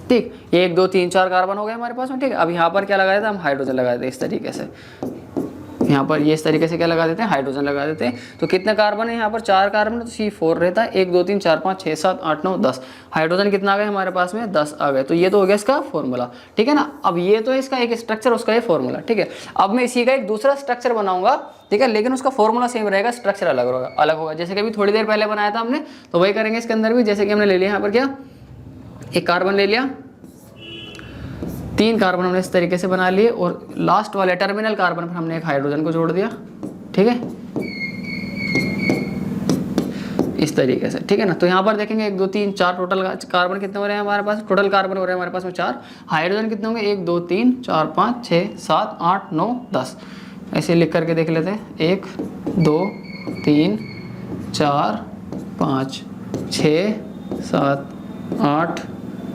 Speaker 1: ठीक, 1 2 3 4 कार्बन हो गए हमारे पास में। ठीक, अब यहाँ पर क्या लगा देते हैं हम, हाइड्रोजन लगा देते हैं इस तरीके से। यहाँ पर ये इस तरीके से क्या लगा देते हैं, हाइड्रोजन लगा देते हैं। तो कितने कार्बन है यहाँ पर, 4 कार्बन है, तो C4 रहता है। 1 2 3 4 5 6 7 8 9 10, हाइड्रोजन कितना आ गए हमारे पास में, 10 आ गए। तो ये तो हो गया इसका फॉर्मूला, ठीक है ना। अब ये तो है इसका एक स्ट्रक्चर, उसका ये फॉर्मूला, ठीक है। अब मैं इसी का एक दूसरा स्ट्रक्चर बनाऊंगा, ठीक है, लेकिन उसका फॉर्मूला सेम रहेगा, स्ट्रक्चर अलग होगा। जैसे कि अभी थोड़ी देर पहले बनाया था हमने, तो वही करेंगे इसके अंदर भी। जैसे कि हमने ले लिया यहाँ पर क्या, एक कार्बन ले लिया, 3 कार्बन हमने इस तरीके से बना लिए, और लास्ट वाले टर्मिनल कार्बन पर हमने एक हाइड्रोजन को जोड़ दिया, ठीक है, इस तरीके से, ठीक है ना। तो यहाँ पर देखेंगे 1 2 3 4 टोटल कार्बन कितने हो रहे हैं हमारे पास, टोटल कार्बन हो रहे हैं हमारे पास में 4, हाइड्रोजन कितने होंगे 1 2 3 4 5 6 7 8 9 10, ऐसे लिख करके देख लेते हैं। 1 2 3 4 5 6 7 8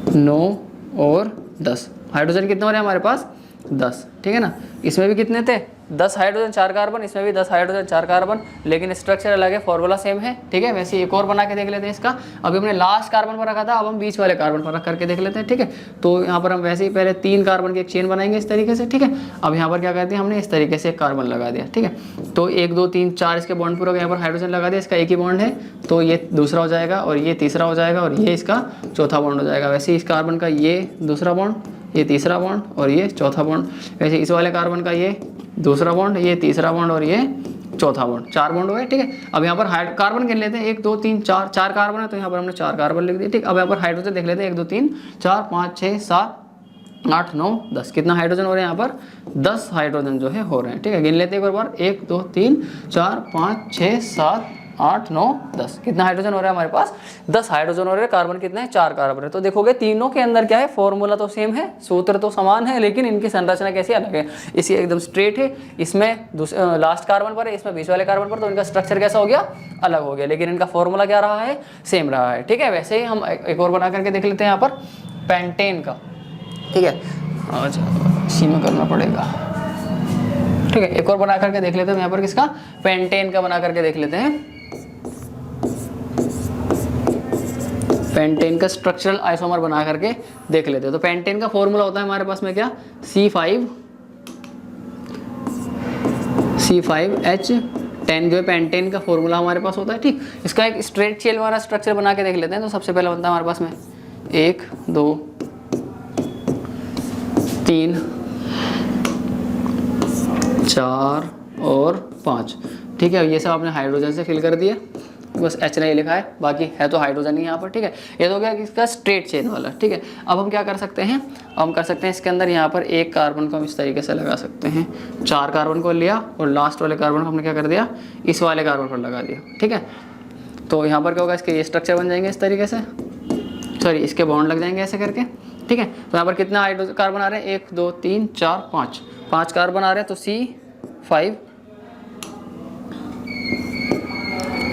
Speaker 1: 9 और 10, हाइड्रोजन कितने हो रहे हैं हमारे पास, 10, ठीक है ना। इसमें भी कितने थे, 10 हाइड्रोजन 4 कार्बन, इसमें भी 10 हाइड्रोजन 4 कार्बन, लेकिन स्ट्रक्चर अलग है, फॉर्मूला सेम है, ठीक है। वैसे एक और बना के देख लेते हैं इसका। अभी हमने लास्ट कार्बन पर रखा था, अब हम बीच वाले कार्बन पर रख करके देख लेते हैं, ठीक है। तो यहाँ पर हम वैसे ही पहले 3 कार्बन की एक चेन बनाएंगे इस तरीके से, ठीक है। अब यहाँ पर क्या कहते हैं, हमने इस तरीके से एक कार्बन लगा दिया, ठीक है। तो 1 2 3 4 इसके बॉन्ड पूरा, यहाँ पर हाइड्रोजन लगा दिया, इसका एक ही बॉन्ड है, तो ये दूसरा हो जाएगा, और ये तीसरा हो जाएगा, और ये इसका चौथा बॉन्ड हो जाएगा। वैसे इस कार्बन का ये दूसरा बॉन्ड, ये तीसरा बॉन्ड, और ये चौथा बॉन्ड। वैसे इस वाले कार्बन का ये दूसरा बॉन्ड, ये तीसरा बॉन्ड, और ये चौथा बॉन्ड, 4 बॉन्ड हो गए, ठीक है। अब यहाँ पर कार्बन गिन लेते हैं, 1 2 3 4 कार्बन है, तो यहाँ पर हमने 4 कार्बन लिख दिए, ठीक। अब यहाँ पर हाइड्रोजन देख लेते हैं, 1 2 3 4 5 6 7 8 9 10, कितना हाइड्रोजन हो रहे हैं यहाँ पर, 10 हाइड्रोजन जो है हो रहे हैं, ठीक है। गिन लेते हैं एक बार, 1 2 3 4 5 6 7 8 9 10, कितना हाइड्रोजन हो रहा है हमारे पास, 10 हाइड्रोजन हो रहे हैं। कार्बन कितने हैं, 4 कार्बन है। तो देखोगे तीनों के अंदर क्या है, फॉर्मूला तो सेम है, सूत्र तो समान है, लेकिन इनकी संरचना कैसी अलग है। इसी एकदम स्ट्रेट है, इसमें लास्ट कार्बन पर है, इसमें बीच वाले कार्बन पर, तो इनका स्ट्रक्चर कैसा हो गया, अलग हो गया, लेकिन इनका फॉर्मूला क्या रहा है, सेम रहा है, ठीक है। वैसे ही हम एक और बना करके देख लेते हैं यहाँ पर पेंटेन का, ठीक है। अच्छा, इसी में करना पड़ेगा, ठीक है। एक और बना करके देख लेते हैं यहाँ पर, किसका, पेंटेन का बना करके देख लेते हैं। पेंटेन का स्ट्रक्चरल आइसोमर बना करके देख लेते हैं। तो पेंटेन का फॉर्मूला होता है हमारे पास में क्या, C5H10 जो है पेंटेन का फॉर्मूला हमारे पास होता है, ठीक। इसका एक स्ट्रेट चेन वाला स्ट्रक्चर बना के देख लेते हैं। तो सबसे पहले बनता है हमारे पास में 1 2 3 4 और 5, ठीक है। ये सब आपने हाइड्रोजन से फिल कर दिया, बस H नहीं लिखा है, बाकी है तो हाइड्रोजन ही यहाँ पर, ठीक है। ये तो हो गया इसका स्ट्रेट चेन वाला, ठीक है। अब हम क्या कर सकते हैं, हम कर सकते हैं इसके अंदर यहाँ पर एक कार्बन को हम इस तरीके से लगा सकते हैं। 4 कार्बन को लिया, और लास्ट वाले कार्बन को हमने क्या कर दिया, इस वाले कार्बन पर लगा दिया, ठीक है। तो यहाँ पर क्या होगा, इसके ये स्ट्रक्चर बन जाएंगे इस तरीके से, सॉरी इसके बॉन्ड लग जाएंगे ऐसे करके, ठीक है। तो यहाँ पर कितना हाइड्रोजन कार्बन आ रहे हैं, 1 2 3 4 5 कार्बन आ रहे हैं। तो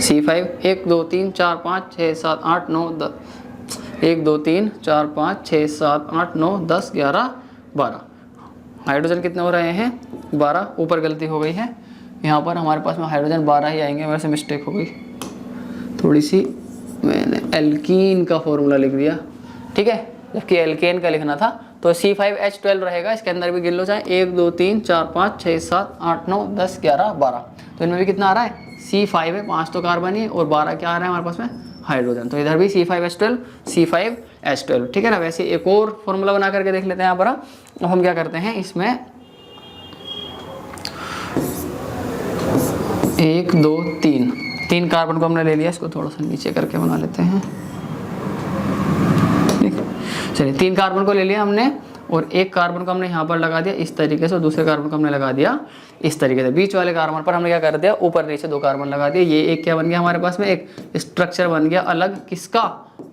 Speaker 1: C5 1 2 3 4 5 6 7 8 9 10, 1 2 3 4 5 6 7 8 9 10 11 12, हाइड्रोजन कितने हो रहे हैं, 12। ऊपर गलती हो गई है, यहाँ पर हमारे पास में हाइड्रोजन 12 ही आएंगे, वैसे मिस्टेक हो गई थोड़ी सी, मैंने एल्कीन का फॉर्मूला लिख दिया, ठीक है, जबकि एल्केन का लिखना था। तो C5H12 रहेगा, इसके अंदर भी गिन लो चाहे, 1 2 3 4 5 6 7 8 9 10 11 12, तो इनमें भी कितना आ रहा है, C5 है, 5 तो कार्बन ही, और 12 क्या आ रहा है हमारे पास में, हाइड्रोजन। तो इधर भी C5H12, ठीक है ना। वैसे एक और फॉर्मूला बना करके देख लेते हैं यहाँ पर। अब हम क्या करते हैं, इसमें 1 2 3 कार्बन को हमने ले लिया, इसको थोड़ा सा नीचे करके बना लेते हैं, चलिए 3 कार्बन को ले लिया हमने, और एक कार्बन को हमने यहाँ पर लगा दिया इस तरीके से, और दूसरे कार्बन को हमने लगा दिया इस तरीके से। बीच वाले कार्बन पर हमने क्या कर दिया, ऊपर नीचे 2 कार्बन लगा दिए। ये एक क्या बन गया हमारे पास में, एक स्ट्रक्चर बन गया अलग, किसका,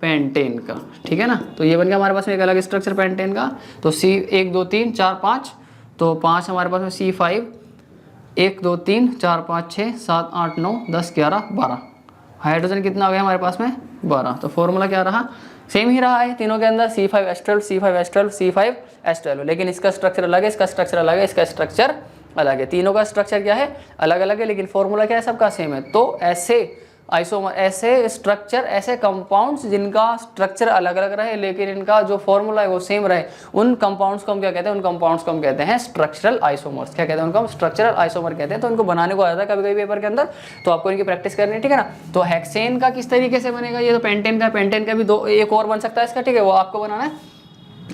Speaker 1: पेंटेन का, ठीक है ना। तो ये बन गया हमारे पास में एक अलग स्ट्रक्चर पेंटेन का। तो C 1 2 3 4 5, तो 5 हमारे पास में C5 1 2 3 4 5 6 7 8 9 10 11 12, हाइड्रोजन कितना हो गया हमारे पास में, 12। तो फॉर्मूला क्या रहा, सेम ही रहा है तीनों के अंदर, C5H12, लेकिन इसका स्ट्रक्चर अलग है, इसका स्ट्रक्चर अलग है, इसका स्ट्रक्चर अलग है। तीनों का स्ट्रक्चर क्या है, अलग अलग है, लेकिन फॉर्मूला क्या है, सबका सेम है। तो ऐसे आइसोमर, ऐसे स्ट्रक्चर, ऐसे कंपाउंड्स जिनका स्ट्रक्चर अलग अलग रहे लेकिन इनका जो फॉर्मूला है वो सेम रहे, उन कंपाउंड्स को हम क्या कहते हैं, उन कंपाउंड्स को हम कहते हैं स्ट्रक्चरल आइसोमर्स। क्या कहते हैं उनको हम? स्ट्रक्चरल आइसोमर कहते हैं। तो इनको बनाने को आता है कभी कभी पेपर के अंदर, तो आपको इनकी प्रैक्टिस करनी है, ठीक है ना। तो हेक्सेन का किस तरीके से बनेगा, ये तो पेंटेन का, पेंटेन का भी दो एक और बन सकता है इसका, ठीक है, वो आपको बनाना है।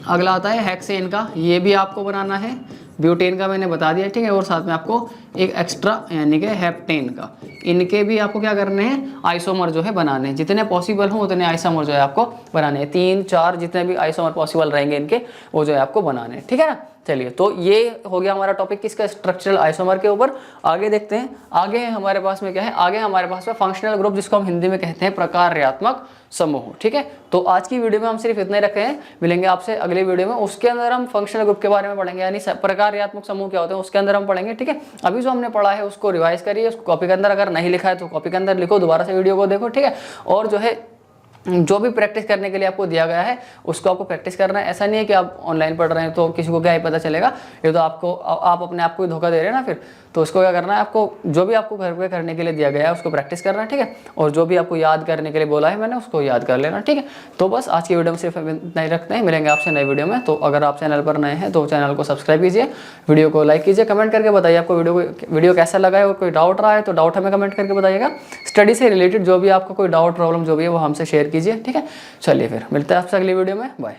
Speaker 1: अगला आता है हेक्सेन का, ये भी आपको बनाना है। ब्यूटेन का मैंने बता दिया, ठीक है, और साथ में आपको एक एक्स्ट्रा यानी कि हेप्टेन का, इनके भी आपको क्या करने हैं, आइसोमर जो है बनाने हैं। जितने पॉसिबल हो उतने आइसोमर जो है आपको बनाने हैं, 3-4 जितने भी आइसोमर पॉसिबल रहेंगे इनके, वो जो है आपको बनाने हैं, ठीक है ना। चलिए, तो ये हो गया हमारा टॉपिक किसका, स्ट्रक्चरल आइसोमर के ऊपर। आगे देखते हैं, आगे हमारे पास में क्या है, आगे हमारे पास में फंक्शनल ग्रुप, जिसको हम हिंदी में कहते हैं प्रकार्यात्मक समूह, ठीक है। तो आज की वीडियो में हम सिर्फ इतना ही रखे हैं, मिलेंगे आपसे अगले वीडियो में, उसके अंदर हम फंक्शनल ग्रुप के बारे में पढ़ेंगे, यानी प्रकार्यात्मक समूह क्या होते हैं उसके अंदर हम पढ़ेंगे, ठीक है। अभी जो हमने पढ़ा है उसको रिवाइज करिए, उसको कॉपी के अंदर अगर नहीं लिखा है तो कॉपी के अंदर लिखो, दोबारा से वीडियो को देखो, ठीक है। और जो है जो भी प्रैक्टिस करने के लिए आपको दिया गया है उसको आपको प्रैक्टिस करना है। ऐसा नहीं है कि आप ऑनलाइन पढ़ रहे हैं तो किसी को क्या ही पता चलेगा, ये तो आपको आप अपने आप को ही धोखा दे रहे हैं ना फिर। तो उसको क्या करना है, आपको जो भी आपको घर पे करने के लिए दिया गया है उसको प्रैक्टिस करना है, ठीक है। और जो भी आपको याद करने के लिए बोला है मैंने उसको याद कर लेना, ठीक है। तो बस आज की वीडियो में सिर्फ इतना ही रखते हैं, मिलेंगे आपसे नई वीडियो में। तो अगर आप चैनल पर नए हैं तो चैनल को सब्सक्राइब कीजिए, वीडियो को लाइक कीजिए, कमेंट करके बताइए आपको वीडियो कैसा लगा है, और कोई डाउट रहा है तो डाउट हमें कमेंट करके बताइएगा। स्टडी से रिलेटेड जो भी आपको कोई डाउट प्रॉब्लम जो भी है वो हमसे शेयर कीजिए, ठीक है। चलिए फिर मिलते हैं आपसे अगली वीडियो में, बाय।